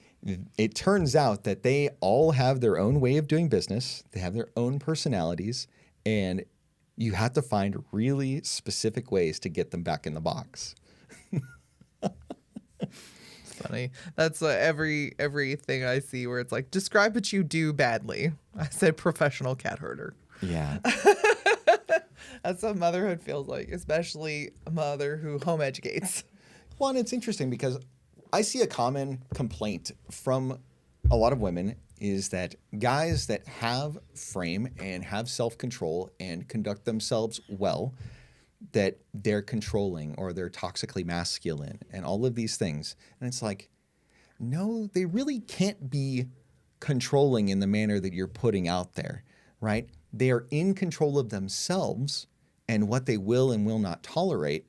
it turns out that they all have their own way of doing business. They have their own personalities, and you have to find really specific ways to get them back in the box. It's funny. That's everything I see where it's like, describe what you do badly. I said professional cat herder. Yeah. That's what motherhood feels like, especially a mother who home educates. Well, and it's interesting because I see a common complaint from a lot of women is that guys that have frame and have self-control and conduct themselves well, that they're controlling or they're toxically masculine and all of these things. And it's like, no, they really can't be controlling in the manner that you're putting out there, right? They are in control of themselves and what they will and will not tolerate.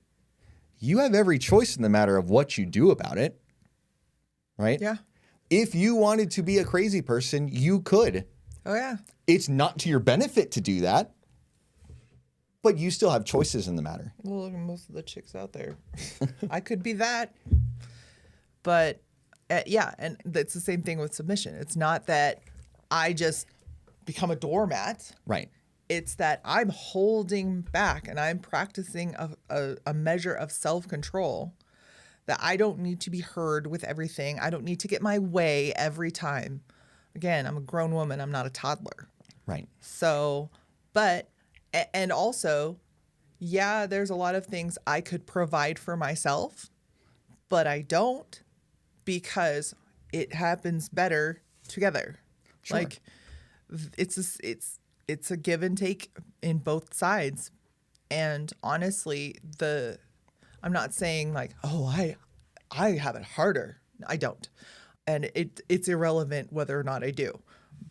You have every choice in the matter of what you do about it, right? Yeah. If you wanted to be a crazy person, you could. Oh, yeah. It's not to your benefit to do that, but you still have choices in the matter. Well, look at most of the chicks out there. I could be that. But, yeah, and it's the same thing with submission. It's not that I just become a doormat. Right. It's that I'm holding back and I'm practicing a measure of self-control, that I don't need to be heard with everything. I don't need to get my way every time. Again, I'm a grown woman. I'm not a toddler. Right. So, but, and also, yeah, there's a lot of things I could provide for myself, but I don't, because it happens better together. Sure. Like, it's a give and take in both sides. And honestly, I'm not saying like, oh, I have it harder. I don't. And it's irrelevant whether or not I do.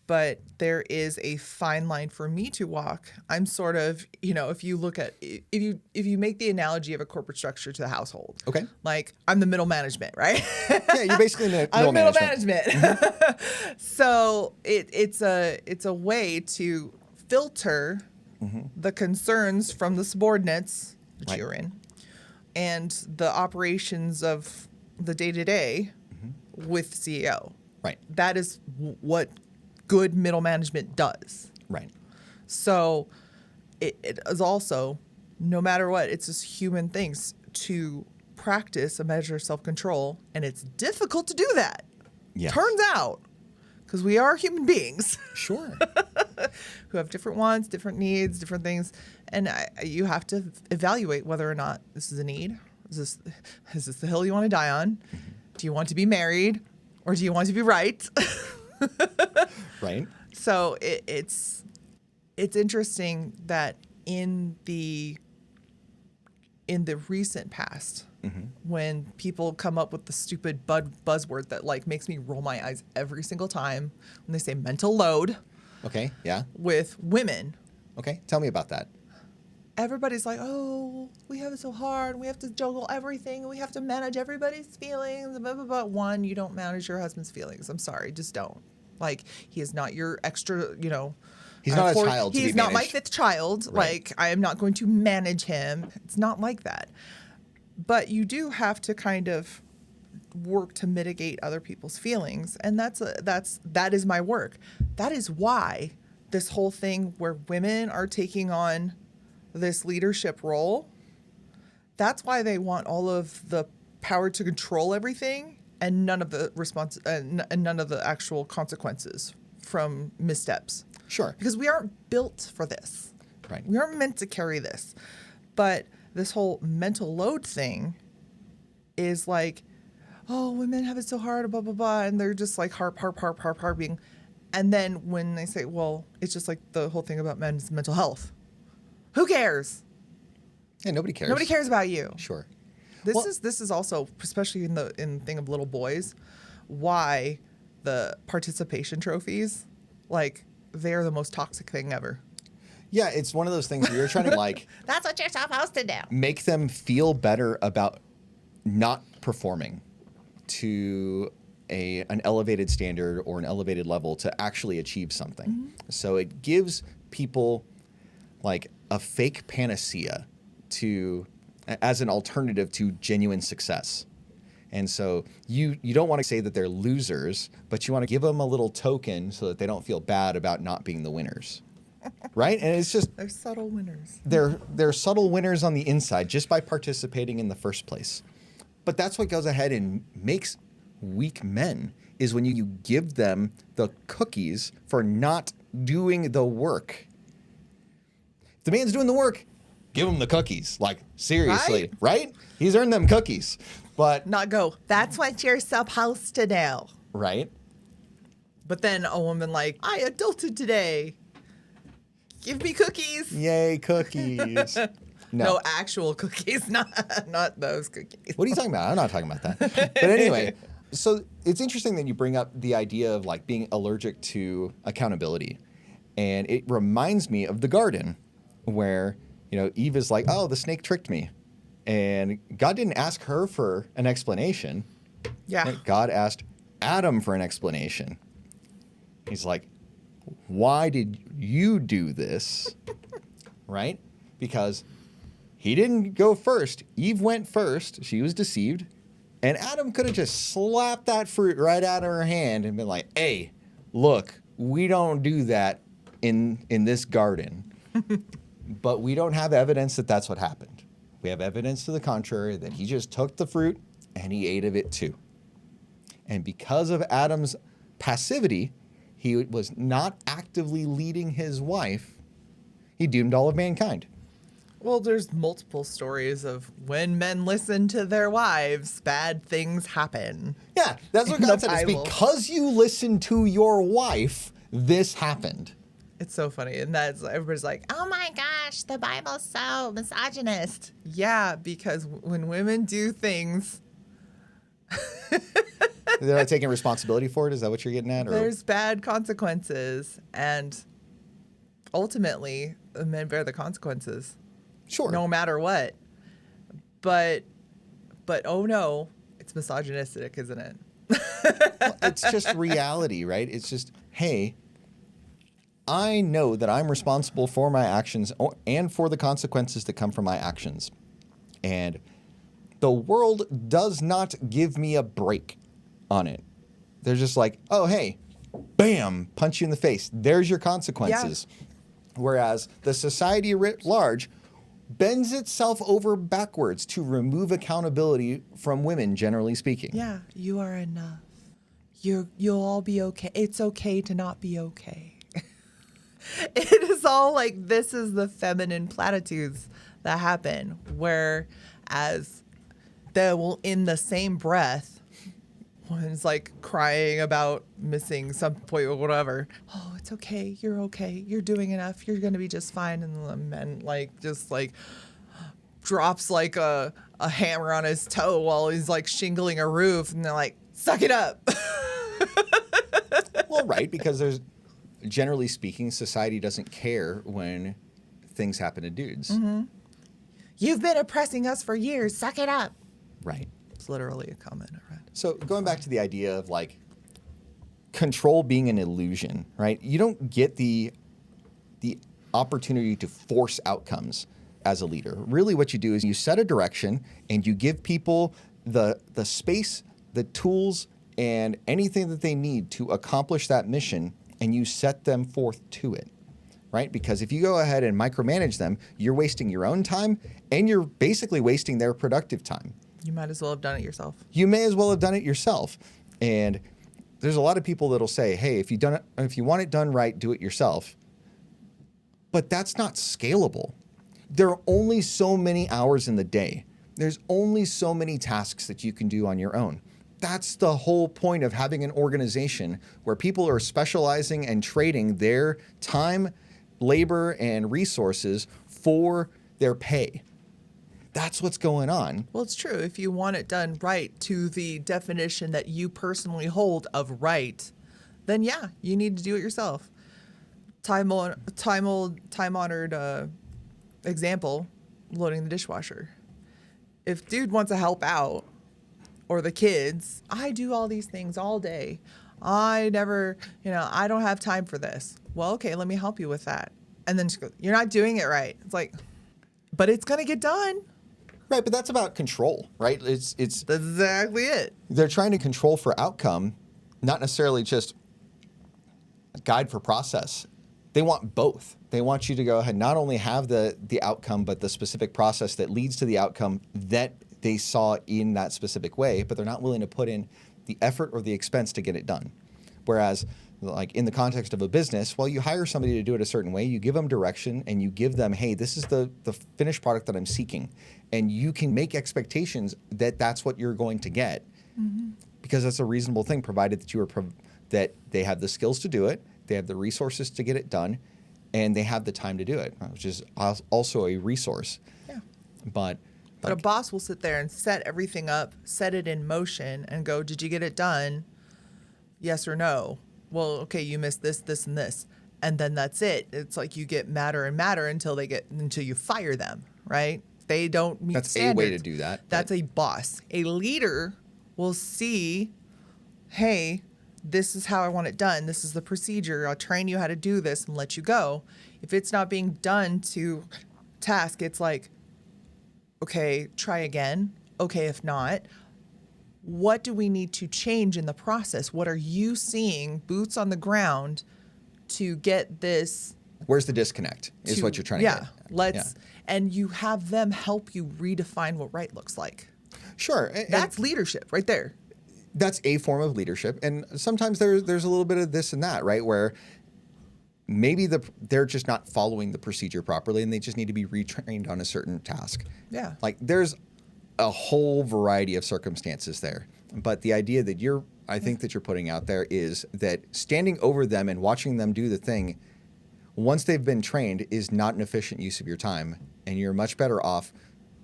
But there is a fine line for me to walk. I'm sort of, if you look at, if you make the analogy of a corporate structure to the household. Okay. Like, I'm the middle management, right? Yeah, you're basically in the I'm middle middle management. management. So it's a way to filter the concerns from the subordinates that Right. you're in, and the operations of the day-to-day with CEO. Right. That is what good middle management does. Right. So it is also, no matter what, it's just human things to practice a measure of self-control, and it's difficult to do that. Yes. Turns out, because we are human beings. Sure. who have different wants, different needs, different things. And you have to evaluate whether or not this is a need. Is this the hill you want to die on? Do you want to be married, or do you want to be right? Right. So it's interesting that in the recent past, when people come up with the stupid buzzword that like makes me roll my eyes every single time when they say mental load Okay. Yeah. with women, Okay. Tell me about that. everybody's like, oh, we have it so hard. We have to juggle everything. We have to manage everybody's feelings. Blah, blah, blah. One, you don't manage your husband's feelings. I'm sorry. Just don't. Like, he is not your extra, He's not a child to be He's not my managed. fifth child. Right. Like, I am not going to manage him. It's not like that. But you do have to kind of work to mitigate other people's feelings, and that is my work. That is why this whole thing where women are taking on this leadership role, that's why they want all of the power to control everything and none of the and none of the actual consequences from missteps. Sure. Because we aren't built for this. Right. We aren't meant to carry this. But this whole mental load thing is like, oh, women have it so hard, blah, blah, blah. And they're just like harping. And then when they say, well, it's just like the whole thing about men's mental health. Who cares? Yeah. Nobody cares. Nobody cares about you. Sure. This is also, especially in the thing of little boys, why the participation trophies, like, they're the most toxic thing ever. Yeah. It's one of those things where you're trying to like That's what you're supposed to do. make them feel better about not performing to an elevated standard or an elevated level to actually achieve something. So it gives people like a fake panacea as an alternative to genuine success. And so you don't want to say that they're losers, but you want to give them a little token so that they don't feel bad about not being the winners. Right? And it's just They're subtle winners. they're subtle winners on the inside just by participating in the first place. But that's what goes ahead and makes weak men, is when you give them the cookies for not doing the work. If the man's doing the work, give him the cookies. Like, seriously, right? He's earned them cookies. But, Not go, that's what you're supposed to do. right? But then a woman like, I adulted today. Give me cookies. Yay, cookies. No actual cookies, not those cookies. What are you talking about? I'm not talking about that. But anyway, so it's interesting that you bring up the idea of like being allergic to accountability. And it reminds me of the garden where, Eve is like, oh, the snake tricked me. And God didn't ask her for an explanation. Yeah. God asked Adam for an explanation. He's like, why did you do this? Right? Because he didn't go first. Eve went first. She was deceived. And Adam could have just slapped that fruit right out of her hand and been like, hey, look, we don't do that in this garden. But we don't have evidence that that's what happened. We have evidence to the contrary, that he just took the fruit and he ate of it too. And because of Adam's passivity, he was not actively leading his wife. He doomed all of mankind. Well, there's multiple stories of when men listen to their wives, bad things happen. Yeah, that's what In God the said. It's Bible. because you listened to your wife, this happened. It's so funny. And that's, everybody's like, oh my gosh, the Bible's so misogynist. Yeah, because when women do things, They're not taking responsibility for it? Is that what you're getting at? Or? there's bad consequences. And ultimately, the men bear the consequences. Sure. No matter what. But oh no, it's misogynistic, isn't it? It's just reality, right? It's just, hey, I know that I'm responsible for my actions and for the consequences that come from my actions. And the world does not give me a break on it. They're just like, oh, hey, bam, punch you in the face. There's your consequences. Yeah. Whereas the society writ large bends itself over backwards to remove accountability from women, generally speaking. Yeah, you are enough. You'll all be okay. It's okay to not be okay. It is all like, this is the feminine platitudes that happen, whereas they will, in the same breath, one's like crying about missing some point or whatever. Oh, it's okay. You're doing enough. You're going to be just fine. And the men like just like drops like a hammer on his toe while he's like shingling a roof. And they're like, suck it up. Well, right, because there's, generally speaking, society doesn't care when things happen to dudes. Mm-hmm. You've been oppressing us for years. Suck it up. Right. It's literally a comment I read. So going back to the idea of like control being an illusion, right? You don't get the opportunity to force outcomes as a leader. Really what you do is you set a direction and you give people the space, the tools, and anything that they need to accomplish that mission, and you set them forth to it, right? Because if you go ahead and micromanage them, you're wasting your own time and you're basically wasting their productive time. You might as well have done it yourself. You may as well have done it yourself. And there's a lot of people that'll say, hey, if you want it done right, do it yourself. But that's not scalable. There are only so many hours in the day. There's only so many tasks that you can do on your own. That's the whole point of having an organization where people are specializing and trading their time, labor, and resources for their pay. That's what's going on. Well, it's true. If you want it done right to the definition that you personally hold of right, then yeah, you need to do it yourself. Time-honored example, loading the dishwasher. If dude wants to help out, or the kids, I do all these things all day. I don't have time for this. Well, okay, let me help you with that. And then she goes, you're not doing it right. It's like, but it's going to get done. Right, but that's about control, right? It's That's exactly it. They're trying to control for outcome, not necessarily just guide for process. They want both. They want you to go ahead, not only have the outcome, but the specific process that leads to the outcome that they saw in that specific way, but they're not willing to put in the effort or the expense to get it done. Whereas, like in the context of a business, well, you hire somebody to do it a certain way, you give them direction, and you give them, hey, this is the finished product that I'm seeking. And you can make expectations that that's what you're going to get, because that's a reasonable thing, provided that that they have the skills to do it, they have the resources to get it done, and they have the time to do it, which is also a resource. Yeah. But a boss will sit there and set everything up, set it in motion, and go, did you get it done? Yes or no? Well, okay, you missed this, this, and this. And then that's it. It's like you get madder and madder until you fire them, right? They don't meet standards. That's a way to do that. That's a boss. A leader will see, hey, this is how I want it done. This is the procedure. I'll train you how to do this and let you go. If it's not being done to task, it's like, okay, try again. Okay, if not, what do we need to change in the process? What are you seeing, boots on the ground, to get this? Where's the disconnect is what you're trying to get. And you have them help you redefine what right looks like. Sure. That's leadership right there. That's a form of leadership. And sometimes there's a little bit of this and that, right? Where maybe they're just not following the procedure properly and they just need to be retrained on a certain task. Yeah. Like there's a whole variety of circumstances there. But the idea that I think that you're putting out there is that standing over them and watching them do the thing, once they've been trained, is not an efficient use of your time. And you're much better off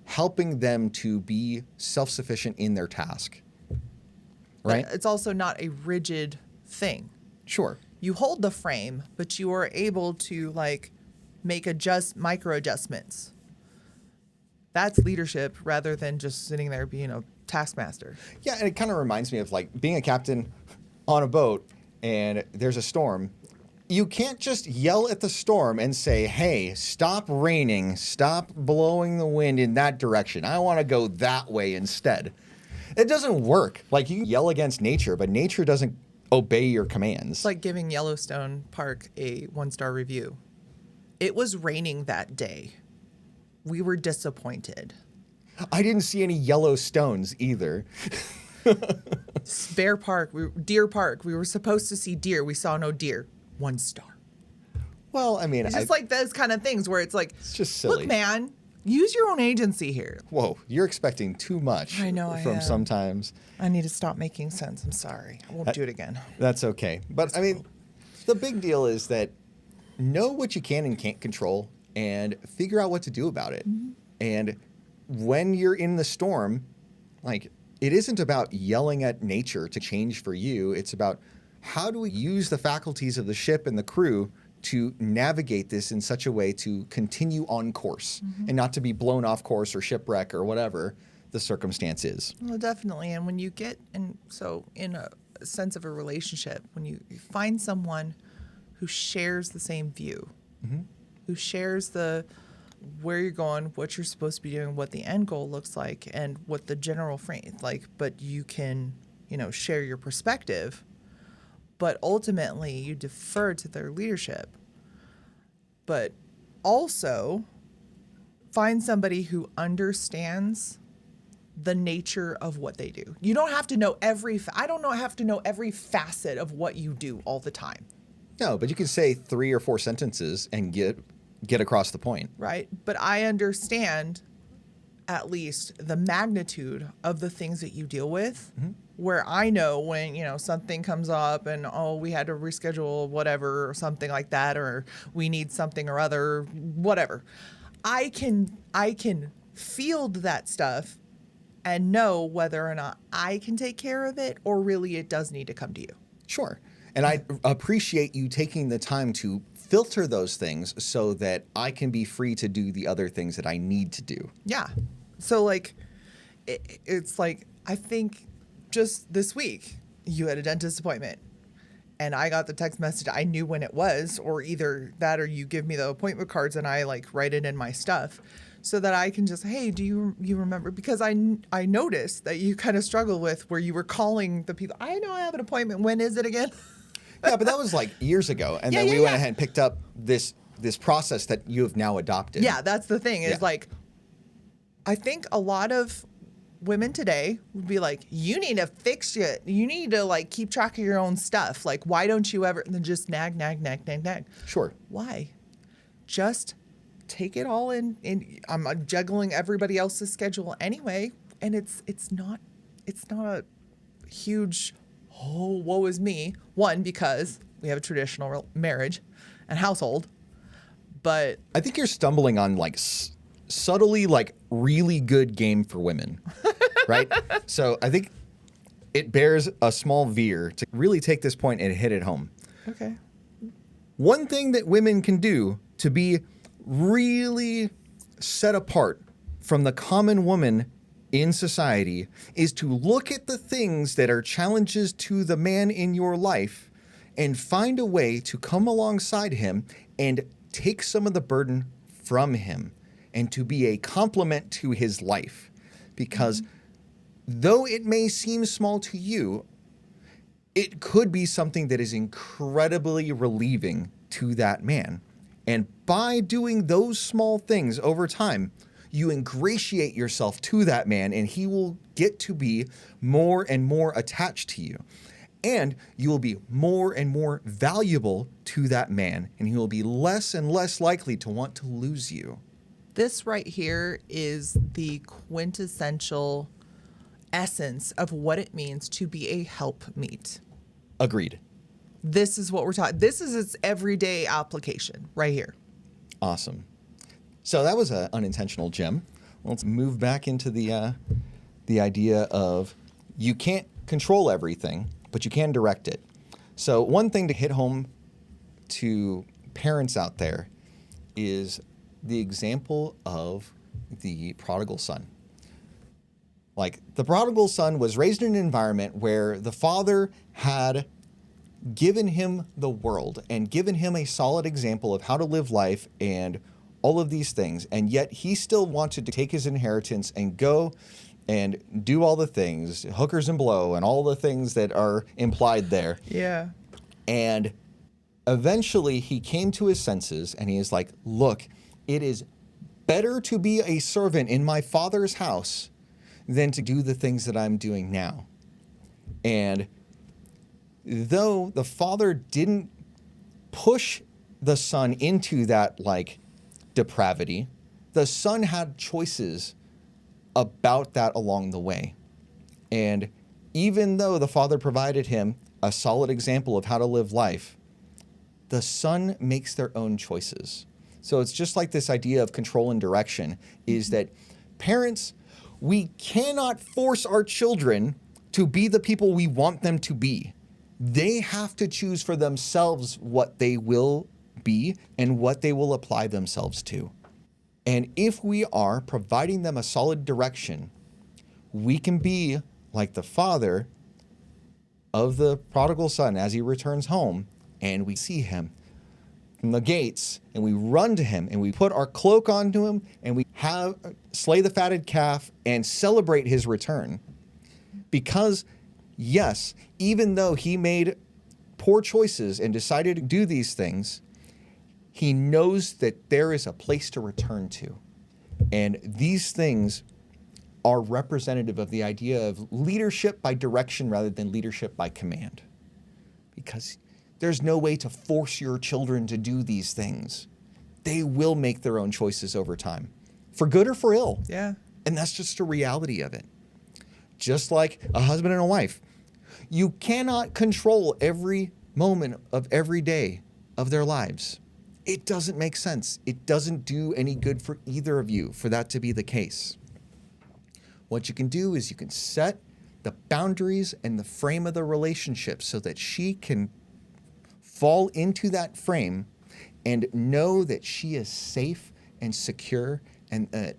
helping them to be self-sufficient in their task. Right? But it's also not a rigid thing. Sure. You hold the frame, but you are able to make micro adjustments. That's leadership rather than just sitting there being a taskmaster. Yeah, and it kind of reminds me of being a captain on a boat and there's a storm. You can't just yell at the storm and say, hey, stop raining, stop blowing the wind in that direction. I want to go that way instead. It doesn't work. You can yell against nature, but nature doesn't obey your commands. It's like giving Yellowstone Park a 1-star review. It was raining that day. We were disappointed. I didn't see any Yellowstones either. Deer Park. We were supposed to see deer. We saw no deer. 1 star. Well, I mean, It's just like those kind of things where it's like, it's just silly. look, man, use your own agency here. Whoa, you're expecting too much I know I from am. sometimes. I need to stop making sense. I'm sorry. I won't do it again. That's okay. But I mean, the big deal is that know what you can and can't control and figure out what to do about it. And when you're in the storm, like, it isn't about yelling at nature to change for you. It's about how do we use the faculties of the ship and the crew to navigate this in such a way to continue on course and not to be blown off course or shipwreck or whatever the circumstance is. Well, definitely. And when you get in a sense of a relationship, when you find someone who shares the same view, who shares where you're going, what you're supposed to be doing, what the end goal looks like, and what the general frame like, but you can, share your perspective, but ultimately you defer to their leadership. But also find somebody who understands the nature of what they do. You don't have to know have to know every facet of what you do all the time. No, but you can say 3 or 4 sentences and get across the point. Right? But I understand at least the magnitude of the things that you deal with, where I know when, something comes up and, we had to reschedule whatever or something like that, or we need something or other, whatever. I can field that stuff and know whether or not I can take care of it or really it does need to come to you. Sure. And I appreciate you taking the time to filter those things so that I can be free to do the other things that I need to do. Yeah. So it's like, I think just this week you had a dentist appointment and I got the text message. I knew when it was, or either that, or you give me the appointment cards and I write it in my stuff so that I can just, hey, do you remember? Because I noticed that you kind of struggle with where you were calling the people. I know I have an appointment. When is it again? Yeah, but that was years ago. And then we went ahead and picked up this process that you have now adopted. Yeah, that's the thing is I think a lot of women today would be like, you need to fix it. You need to keep track of your own stuff. Why don't you ever, and then just nag. Sure. Why? Just take it all in. I'm juggling everybody else's schedule anyway. And it's not a huge, woe is me. One, because we have a traditional marriage and household, but I think you're stumbling on subtly really good game for women, right? So I think it bears a small veer to really take this point and hit it home. okay. One thing that women can do to be really set apart from the common woman in society is to look at the things that are challenges to the man in your life and find a way to come alongside him and take some of the burden from him and to be a complement to his life. Because though it may seem small to you, it could be something that is incredibly relieving to that man. And by doing those small things over time, you ingratiate yourself to that man and he will get to be more and more attached to you. And you will be more and more valuable to that man and he will be less and less likely to want to lose you. This right here is the quintessential essence of what it means to be a helpmeet. Agreed. This is what we're talking. This is its everyday application right here. Awesome. So that was an unintentional gem. Let's move back into the idea of you can't control everything, but you can direct it. So one thing to hit home to parents out there is the example of the prodigal son. The prodigal son was raised in an environment where the father had given him the world and given him a solid example of how to live life and all of these things. And yet he still wanted to take his inheritance and go and do all the things, hookers and blow and all the things that are implied there. Yeah. And eventually he came to his senses and he is like, look, it is better to be a servant in my father's house than to do the things that I'm doing now. And though the father didn't push the son into that like depravity, the son had choices about that along the way. And even though the father provided him a solid example of how to live life, the son makes their own choices. So it's just like this idea of control and direction is that parents, we cannot force our children to be the people we want them to be. They have to choose for themselves what they will be and what they will apply themselves to. And if we are providing them a solid direction, we can be like the father of the prodigal son as he returns home, and we see him from the gates, and we run to him, and we put our cloak onto him, and we slay the fatted calf and celebrate his return. Because, yes, even though he made poor choices and decided to do these things, he knows that there is a place to return to. And these things are representative of the idea of leadership by direction rather than leadership by command. Because there's no way to force your children to do these things. They will make their own choices over time, for good or for ill. Yeah. And that's just a reality of it. Just like a husband and a wife. You cannot control every moment of every day of their lives. It doesn't make sense. It doesn't do any good for either of you for that to be the case. What you can do is you can set the boundaries and the frame of the relationship so that she can fall into that frame and know that she is safe and secure, and that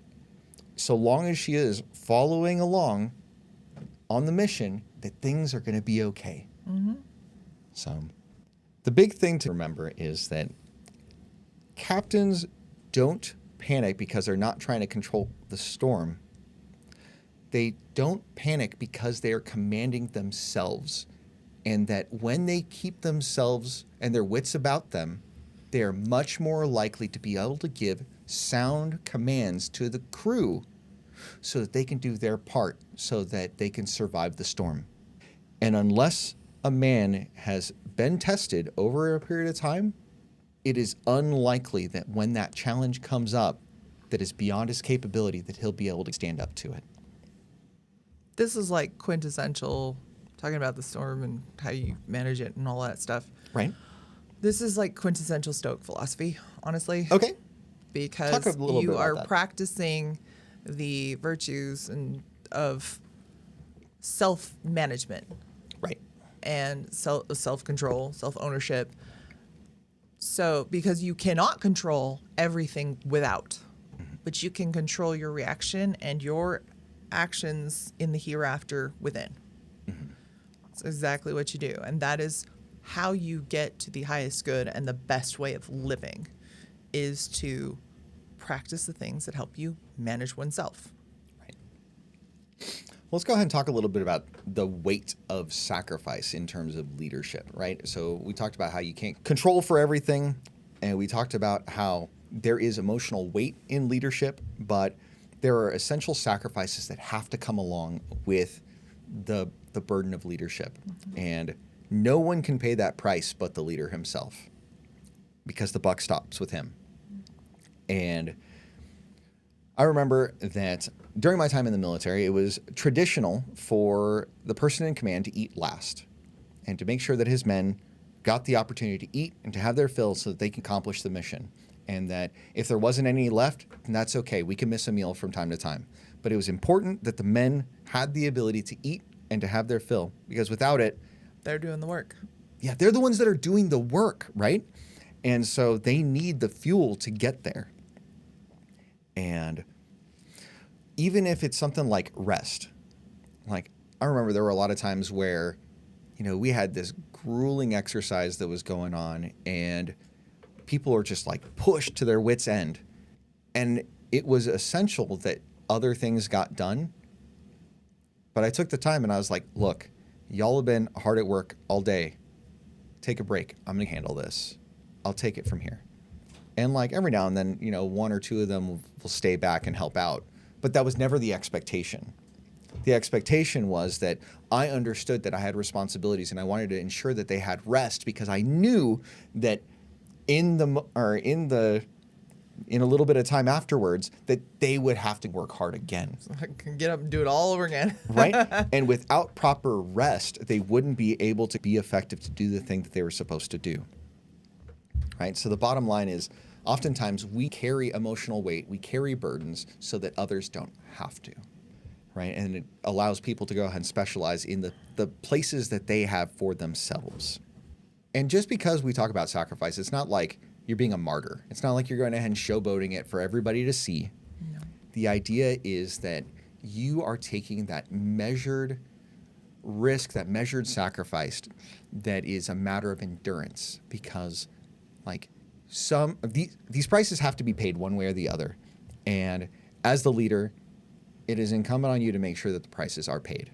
so long as she is following along on the mission, that things are going to be okay. Mm-hmm. So the big thing to remember is that captains don't panic because they're not trying to control the storm. They don't panic because they are commanding themselves, and that when they keep themselves and their wits about them, they are much more likely to be able to give sound commands to the crew so that they can do their part, so that they can survive the storm. And unless a man has been tested over a period of time, it is unlikely that when that challenge comes up that is beyond his capability, that he'll be able to stand up to it. This is like quintessential, talking about the storm and how you manage it and all that stuff. Right? This is like quintessential Stoic philosophy, honestly. Okay. Because Talk a little bit you about are that. practicing the virtues of self-management. Right. And self-control, self-ownership. So, because you cannot control everything without, but you can control your reaction and your actions in the hereafter within. That's exactly what you do. And that is how you get to the highest good, and the best way of living is to practice the things that help you manage oneself. Right. Let's go ahead and talk a little bit about the weight of sacrifice in terms of leadership, right? So we talked about how you can't control for everything, and we talked about how there is emotional weight in leadership, but there are essential sacrifices that have to come along with the burden of leadership. And no one can pay that price but the leader himself, because the buck stops with him. And I remember that during my time in the military, it was traditional for the person in command to eat last and to make sure that his men got the opportunity to eat and to have their fill so that they can accomplish the mission. And that if there wasn't any left, then that's okay. We can miss a meal from time to time. But it was important that the men had the ability to eat and to have their fill, because without it, They're doing the work. yeah, they're the ones that are doing the work, right? And so they need the fuel to get there. And even if it's something like rest, like I remember there were a lot of times where, we had this grueling exercise that was going on, and people are just like pushed to their wits' end. And it was essential that other things got done. But I took the time and I was like, look, y'all have been hard at work all day. Take a break. I'm going to handle this. I'll take it from here. And like every now and then, one or two of them will stay back and help out. But that was never the expectation. The expectation was that I understood that I had responsibilities and I wanted to ensure that they had rest, because I knew that in a little bit of time afterwards, that they would have to work hard again. I can get up and do it all over again. Right? And without proper rest, they wouldn't be able to be effective to do the thing that they were supposed to do. Right? So the bottom line is, oftentimes we carry emotional weight, we carry burdens so that others don't have to. Right? And it allows people to go ahead and specialize in the places that they have for themselves. And just because we talk about sacrifice, it's not like you're being a martyr. It's not like you're going ahead and showboating it for everybody to see. No. The idea is that you are taking that measured risk, that measured sacrifice that is a matter of endurance, because like some of these prices have to be paid one way or the other. And as the leader, it is incumbent on you to make sure that the prices are paid,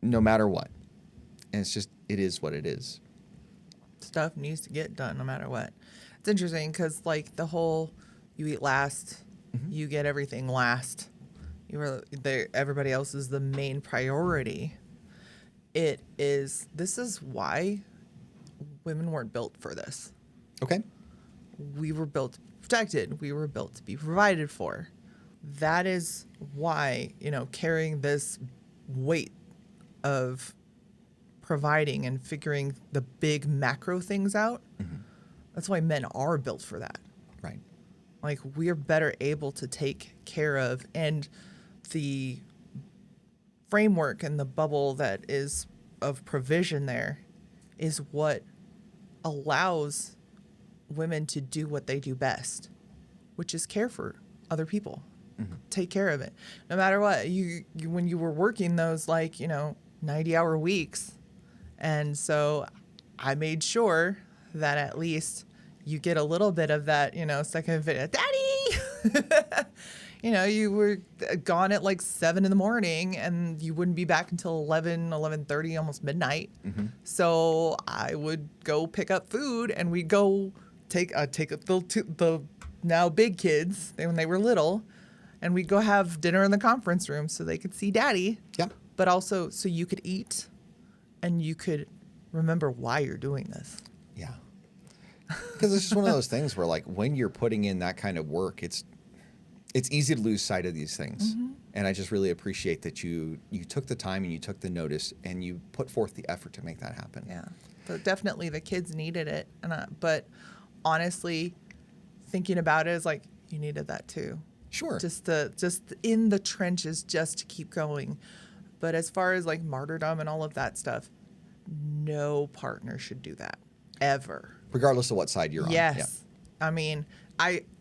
no matter what. And it is what it is. Stuff needs to get done no matter what. It's interesting because like the whole you eat last, you get everything last. Everybody else is the main priority. This is why women weren't built for this. Okay. We were built to be protected. We were built to be provided for. That is why, carrying this weight of providing and figuring the big macro things out, that's why men are built for that. Right. Like, we are better able to take care of, and the framework and the bubble that is of provision there is what allows women to do what they do best, which is care for other people, take care of it. No matter what, you when you were working those 90-hour weeks, and so I made sure that at least you get a little bit of that, second video, Daddy! You were gone at like 7 a.m. and you wouldn't be back until 11:30, almost midnight. So I would go pick up food and we'd go take the now big kids when they were little, and we'd go have dinner in the conference room so they could see Daddy. Yeah. But also so you could eat and you could remember why you're doing this. Yeah. Because it's just one of those things where, like, when you're putting in that kind of work, it's easy to lose sight of these things. And I just really appreciate that you took the time and you took the notice and you put forth the effort to make that happen. Yeah. But definitely the kids needed it. But honestly, thinking about it is like, you needed that too. Sure. Just in the trenches, just to keep going. But as far as like martyrdom and all of that stuff, no partner should do that ever. Regardless of what side you're on. Yes. Yeah. I mean,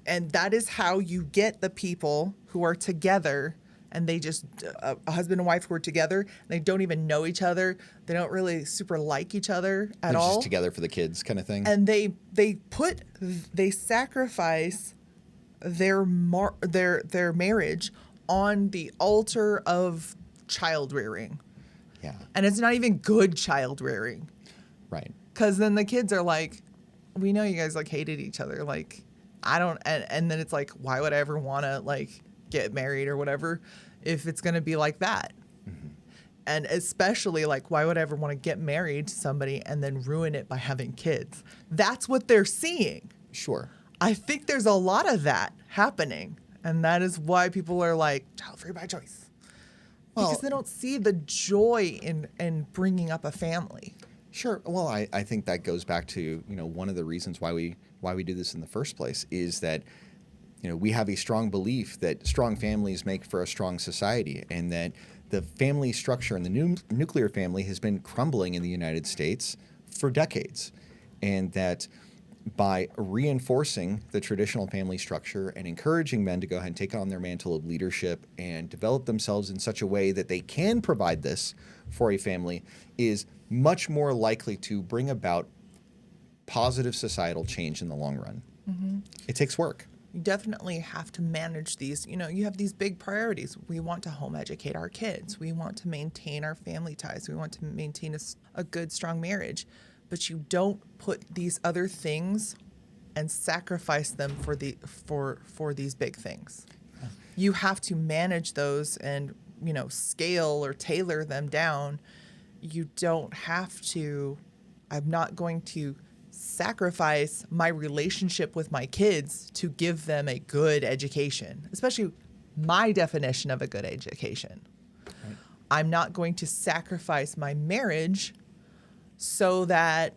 and that is how you get the people who are together and they just, a husband and wife who are together, and they don't even know each other. They don't really super like each other at all. Just together for the kids kind of thing. And they sacrifice their marriage on the altar of child rearing. Yeah. And it's not even good child rearing. Right. Because then the kids are like, we know you guys like hated each other. Like, I don't, and then it's like, why would I ever want to like get married or whatever if it's going to be like that? And especially like, why would I ever want to get married to somebody and then ruin it by having kids? That's what they're seeing. Sure. I think there's a lot of that happening. And that is why people are like, child free by choice. Because they don't see the joy in bringing up a family. Sure. Well, I think that goes back to, one of the reasons why we do this in the first place is that, we have a strong belief that strong families make for a strong society, and that the family structure and the nuclear family has been crumbling in the United States for decades. And that by reinforcing the traditional family structure and encouraging men to go ahead and take on their mantle of leadership and develop themselves in such a way that they can provide this for a family is much more likely to bring about positive societal change in the long run. It takes work. You definitely have to manage these. You have these big priorities. We want to home educate our kids. We want to maintain our family ties. We want to maintain a good, strong marriage. But you don't put these other things and sacrifice them for these big things. You have to manage those and, scale or tailor them down. You don't have to, I'm not going to sacrifice my relationship with my kids to give them a good education, especially my definition of a good education. Right. I'm not going to sacrifice my marriage so that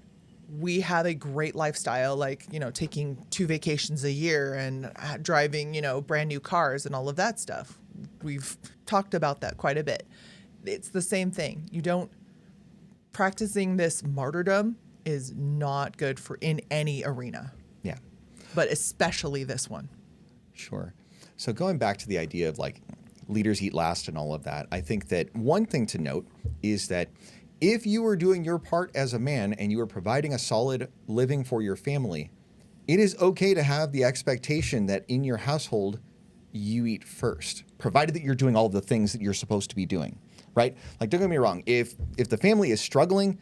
we have a great lifestyle, like, you know, taking 2 vacations a year and driving, you know, brand new cars and all of that stuff. We've talked about that quite a bit. It's the same thing. You don't, practicing this martyrdom is not good for in any arena. Yeah. But especially this one. Sure. So going back to the idea of like leaders eat last and all of that, I think that one thing to note is that if you are doing your part as a man and you are providing a solid living for your family, it is okay to have the expectation that in your household, you eat first, provided that you're doing all the things that you're supposed to be doing, right? Like, don't get me wrong. If the family is struggling,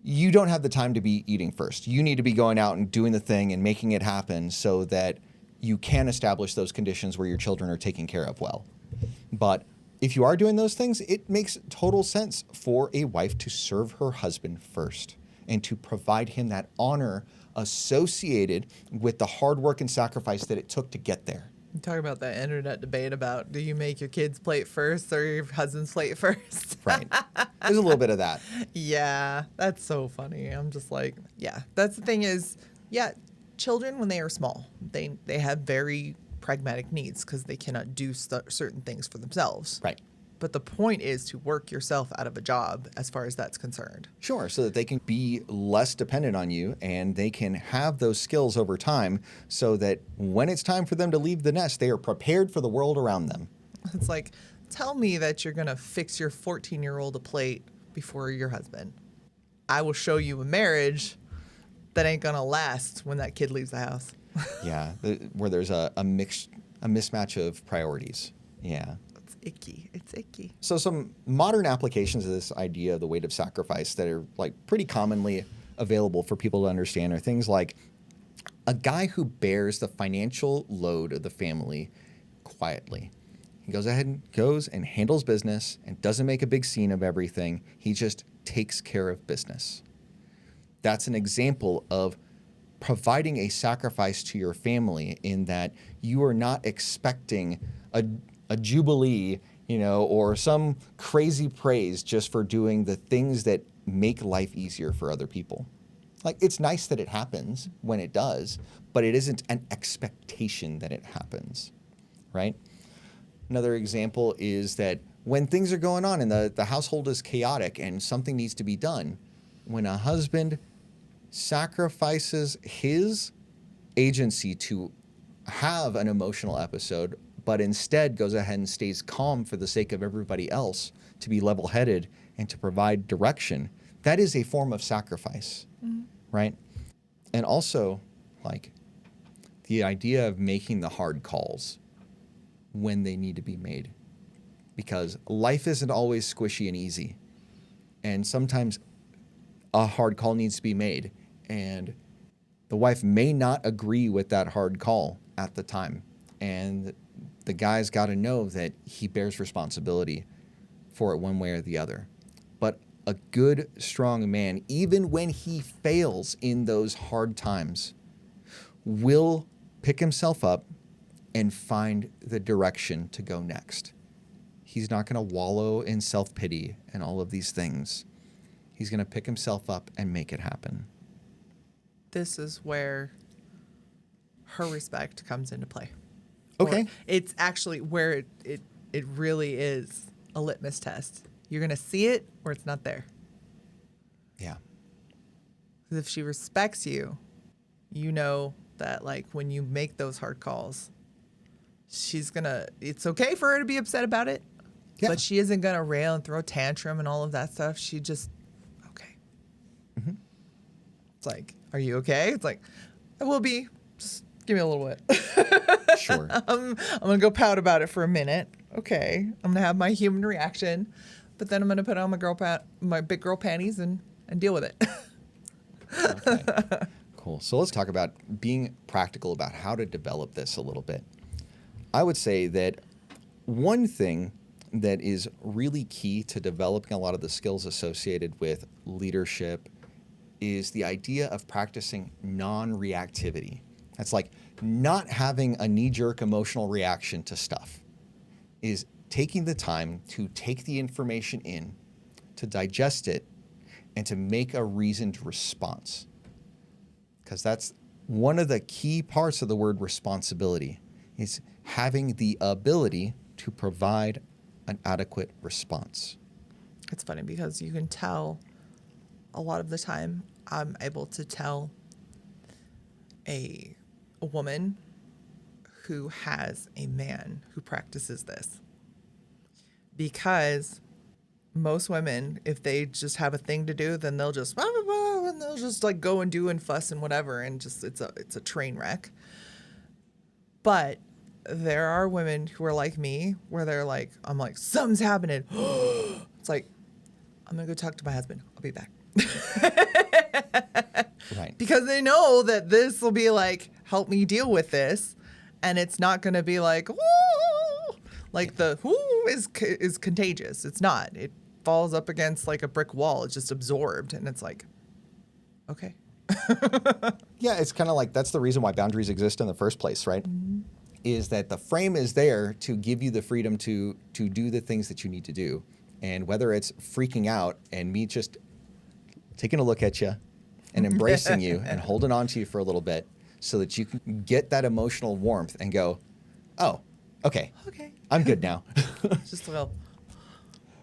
you don't have the time to be eating first. You need to be going out and doing the thing and making it happen so that you can establish those conditions where your children are taken care of well. But if you are doing those things, it makes total sense for a wife to serve her husband first and to provide him that honor associated with the hard work and sacrifice that it took to get there. You talk about that internet debate about, do you make your kids' plate first or your husband's plate first? Right. There's a little bit of that. Yeah, that's so funny. I'm just like, yeah, that's the thing is, yeah, children, when they are small, they have very pragmatic needs because they cannot do certain things for themselves. Right. But the point is to work yourself out of a job as far as that's concerned. Sure, so that they can be less dependent on you and they can have those skills over time so that when it's time for them to leave the nest, they are prepared for the world around them. It's like, tell me that you're going to fix your 14-year-old a plate before your husband. I will show you a marriage that ain't going to last when that kid leaves the house. Yeah, where there's a mismatch of priorities. Yeah. It's icky. It's icky. So some modern applications of this idea of the weight of sacrifice that are like pretty commonly available for people to understand are things like a guy who bears the financial load of the family quietly. He goes ahead and goes and handles business and doesn't make a big scene of everything. He just takes care of business. That's an example of providing a sacrifice to your family in that you are not expecting a jubilee, you know, or some crazy praise just for doing the things that make life easier for other people. Like, it's nice that it happens when it does, but it isn't an expectation that it happens, right? Another example is that when things are going on and the household is chaotic and something needs to be done, when a husband sacrifices his agency to have an emotional episode, but instead goes ahead and stays calm for the sake of everybody else, to be level-headed and to provide direction, that is a form of sacrifice, right? And also, like, the idea of making the hard calls when they need to be made. Because life isn't always squishy and easy. And sometimes a hard call needs to be made. And the wife may not agree with that hard call at the time. And the guy's got to know that he bears responsibility for it one way or the other. But a good, strong man, even when he fails in those hard times, will pick himself up and find the direction to go next. He's not going to wallow in self-pity and all of these things. He's going to pick himself up and make it happen. This is where her respect comes into play. Okay. Or it's actually where it really is a litmus test. You're going to see it or it's not there. Yeah. Because if she respects you, you know that, like, when you make those hard calls, it's okay for her to be upset about it, but she isn't going to rail and throw a tantrum and all of that stuff. She just, okay. Mm-hmm. It's like, are you okay? It's like, I will be. Just give me a little bit. Sure. I'm going to go pout about it for a minute. Okay. I'm going to have my human reaction, but then I'm going to put on my big girl panties and deal with it. Okay. Cool. So let's talk about being practical about how to develop this a little bit. I would say that one thing that is really key to developing a lot of the skills associated with leadership is the idea of practicing non-reactivity. That's like not having a knee-jerk emotional reaction to stuff, is taking the time to take the information in, to digest it, and to make a reasoned response. Because that's one of the key parts of the word responsibility, is having the ability to provide an adequate response. It's funny because you can tell a lot of the time I'm able to tell a woman who has a man who practices this. Because most women, if they just have a thing to do, then they'll just blah, blah, blah, and they'll just like go and do and fuss and whatever, and just it's a train wreck. But there are women who are like me, where they're like, I'm like, something's happening. It's like, I'm gonna go talk to my husband. I'll be back. Right. Because they know that this will be like, help me deal with this, and it's not gonna be like, woo! Like the whoo is contagious. It's not. It falls up against like a brick wall. It's just absorbed, and it's like, okay. Yeah, it's kind of like that's the reason why boundaries exist in the first place, right? Mm-hmm. Is that the frame is there to give you the freedom to do the things that you need to do. And whether it's freaking out and me just taking a look at you and embracing you and holding on to you for a little bit so that you can get that emotional warmth and go, oh, okay. I'm good now. Just a little.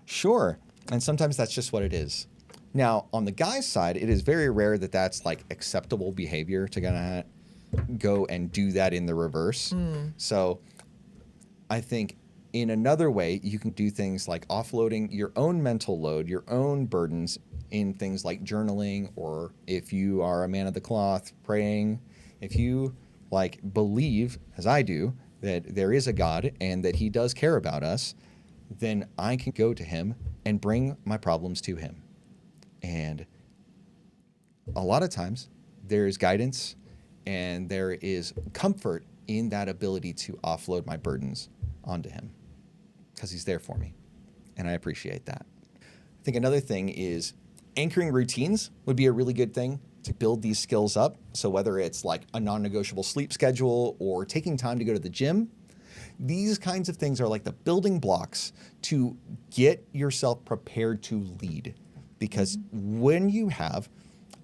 Sure. And sometimes that's just what it is. Now, on the guy's side, it is very rare that that's like acceptable behavior to kind of go and do that in the reverse. So I think in another way, you can do things like offloading your own mental load, your own burdens in things like journaling, or if you are a man of the cloth, praying. If you like believe, as I do, that there is a God and that he does care about us, then I can go to him and bring my problems to him. And a lot of times there's guidance and there is comfort in that ability to offload my burdens onto him because he's there for me. And I appreciate that. I think another thing is anchoring routines would be a really good thing to build these skills up. So whether it's like a non-negotiable sleep schedule or taking time to go to the gym, these kinds of things are like the building blocks to get yourself prepared to lead. Because when you have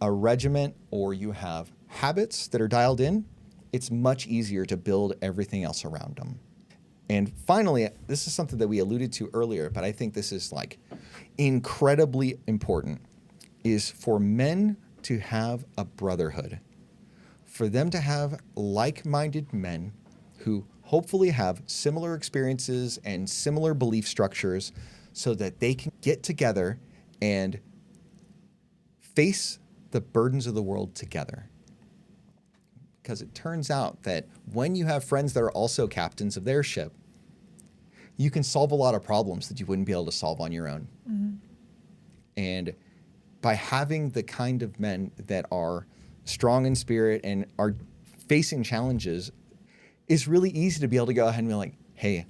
a regiment or you have habits that are dialed in, it's much easier to build everything else around them. And finally, this is something that we alluded to earlier, but I think this is like incredibly important, is for men to have a brotherhood, for them to have like-minded men who hopefully have similar experiences and similar belief structures so that they can get together and face the burdens of the world together. Because it turns out that when you have friends that are also captains of their ship, you can solve a lot of problems that you wouldn't be able to solve on your own. Mm-hmm. And by having the kind of men that are strong in spirit and are facing challenges, it's really easy to be able to go ahead and be like, hey,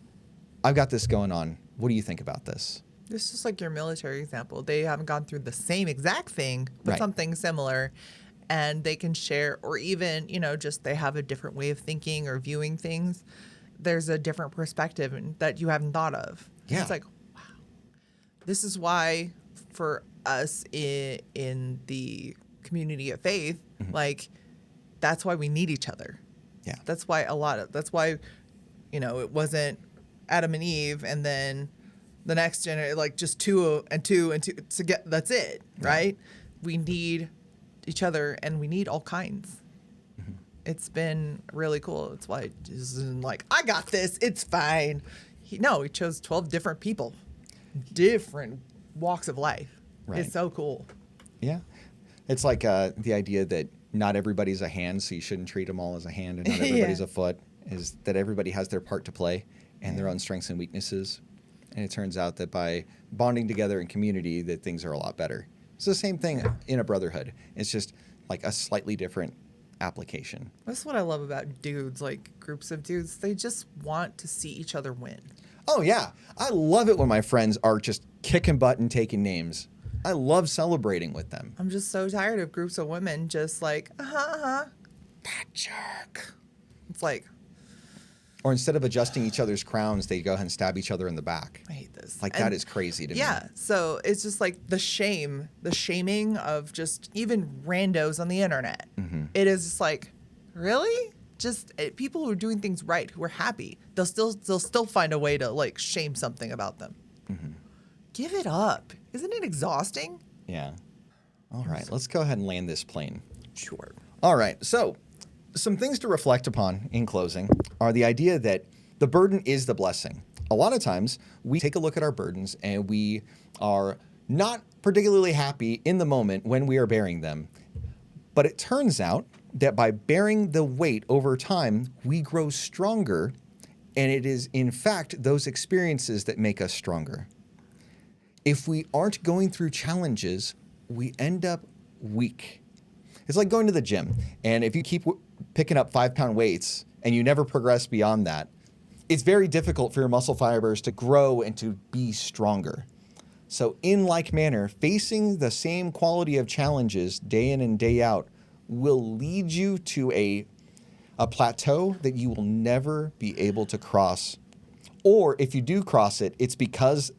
I've got this going on. What do you think about this? It's just like your military example. They haven't gone through the same exact thing, but something similar. And they can share, or even, just they have a different way of thinking or viewing things. There's a different perspective that you haven't thought of. Yeah. It's like, wow. This is why for us in the community of faith, like, that's why we need each other. Yeah. That's why it wasn't Adam and Eve and then the next generation, like just two and two to get, that's it, right? We need each other and we need all kinds. Mm-hmm. It's been really cool. It's why it isn't like, I got this, it's fine. He chose 12 different people, different walks of life. Right. It's so cool. Yeah. It's like the idea that not everybody's a hand, so you shouldn't treat them all as a hand, and not everybody's a foot, is that everybody has their part to play and their own strengths and weaknesses. And it turns out that by bonding together in community, that things are a lot better. It's the same thing in a brotherhood. It's just like a slightly different application. That's what I love about dudes, like groups of dudes. They just want to see each other win. Oh, yeah. I love it when my friends are just kicking butt and taking names. I love celebrating with them. I'm just so tired of groups of women just like, that jerk. It's like, Or instead of adjusting each other's crowns, they go ahead and stab each other in the back. I hate this. Like, And that is crazy to me. yeah, so it's just like the shaming of just even randos on the internet. It is just like, really? Just people who are doing things right, who are happy, they'll still find a way to like shame something about them. Give it up. Isn't it exhausting? Yeah. All right, let's go ahead and land this plane. Sure. All right, so some things to reflect upon in closing are the idea that the burden is the blessing. A lot of times we take a look at our burdens and we are not particularly happy in the moment when we are bearing them. But it turns out that by bearing the weight over time, we grow stronger. And it is, in fact, those experiences that make us stronger. If we aren't going through challenges, we end up weak. It's like going to the gym. And if you keep picking up 5-pound weights and you never progress beyond that, it's very difficult for your muscle fibers to grow and to be stronger. So in like manner, facing the same quality of challenges day in and day out will lead you to a plateau that you will never be able to cross. Or if you do cross it, it's because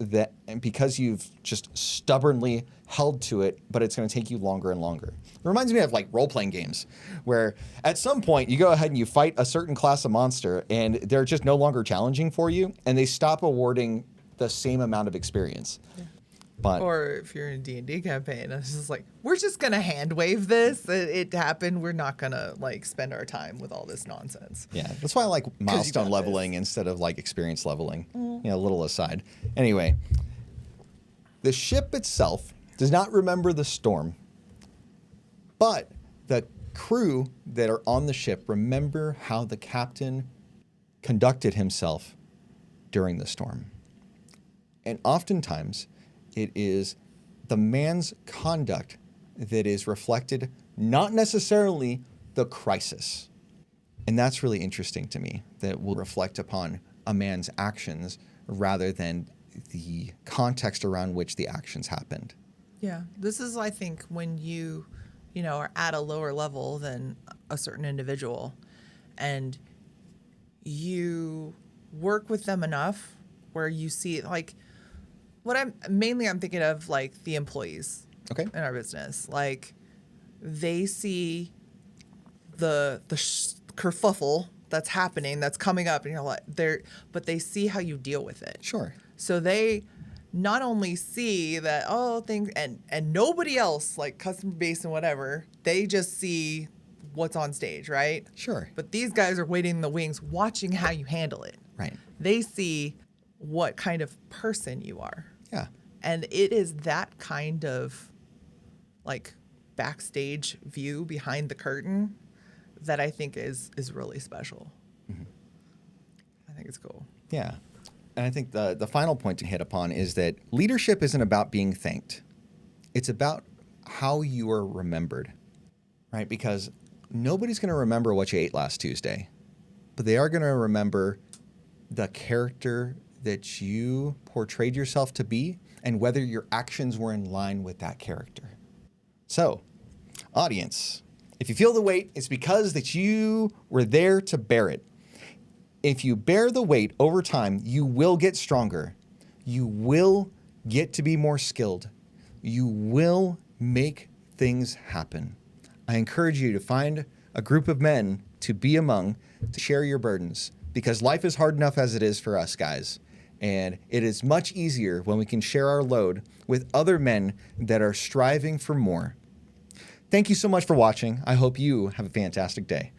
you've just stubbornly held to it, but it's going to take you longer and longer. It reminds me of like role-playing games where at some point you go ahead and you fight a certain class of monster and they're just no longer challenging for you and they stop awarding the same amount of experience. Yeah. But, or if you're in a D&D campaign, it's just like, we're just going to hand wave this. It happened. We're not going to like spend our time with all this nonsense. Yeah, that's why I like milestone leveling instead of like experience leveling. You know, a little aside. Anyway, the ship itself does not remember the storm, but the crew that are on the ship remember how the captain conducted himself during the storm. And oftentimes, it is the man's conduct that is reflected, not necessarily the crisis. And that's really interesting to me, that will reflect upon a man's actions rather than the context around which the actions happened. Yeah, this is, I think, when you are at a lower level than a certain individual and you work with them enough where you see, like, I'm thinking of like the employees in our business. Like they see the kerfuffle that's happening, that's coming up, and you're like, but they see how you deal with it. Sure. So they not only see that things and nobody else, like customer base and whatever, they just see what's on stage, right? Sure. But these guys are waiting in the wings, watching how you handle it. Right. They see what kind of person you are. Yeah. And it is that kind of like backstage view behind the curtain that I think is really special. Mm-hmm. I think it's cool. Yeah. And I think the final point to hit upon is that leadership isn't about being thanked. It's about how you are remembered, right? Because nobody's going to remember what you ate last Tuesday, but they are going to remember the character that you portrayed yourself to be and whether your actions were in line with that character. So, audience, if you feel the weight, it's because that you were there to bear it. If you bear the weight over time, you will get stronger. You will get to be more skilled. You will make things happen. I encourage you to find a group of men to be among, to share your burdens, because life is hard enough as it is for us guys. And it is much easier when we can share our load with other men that are striving for more. Thank you so much for watching. I hope you have a fantastic day.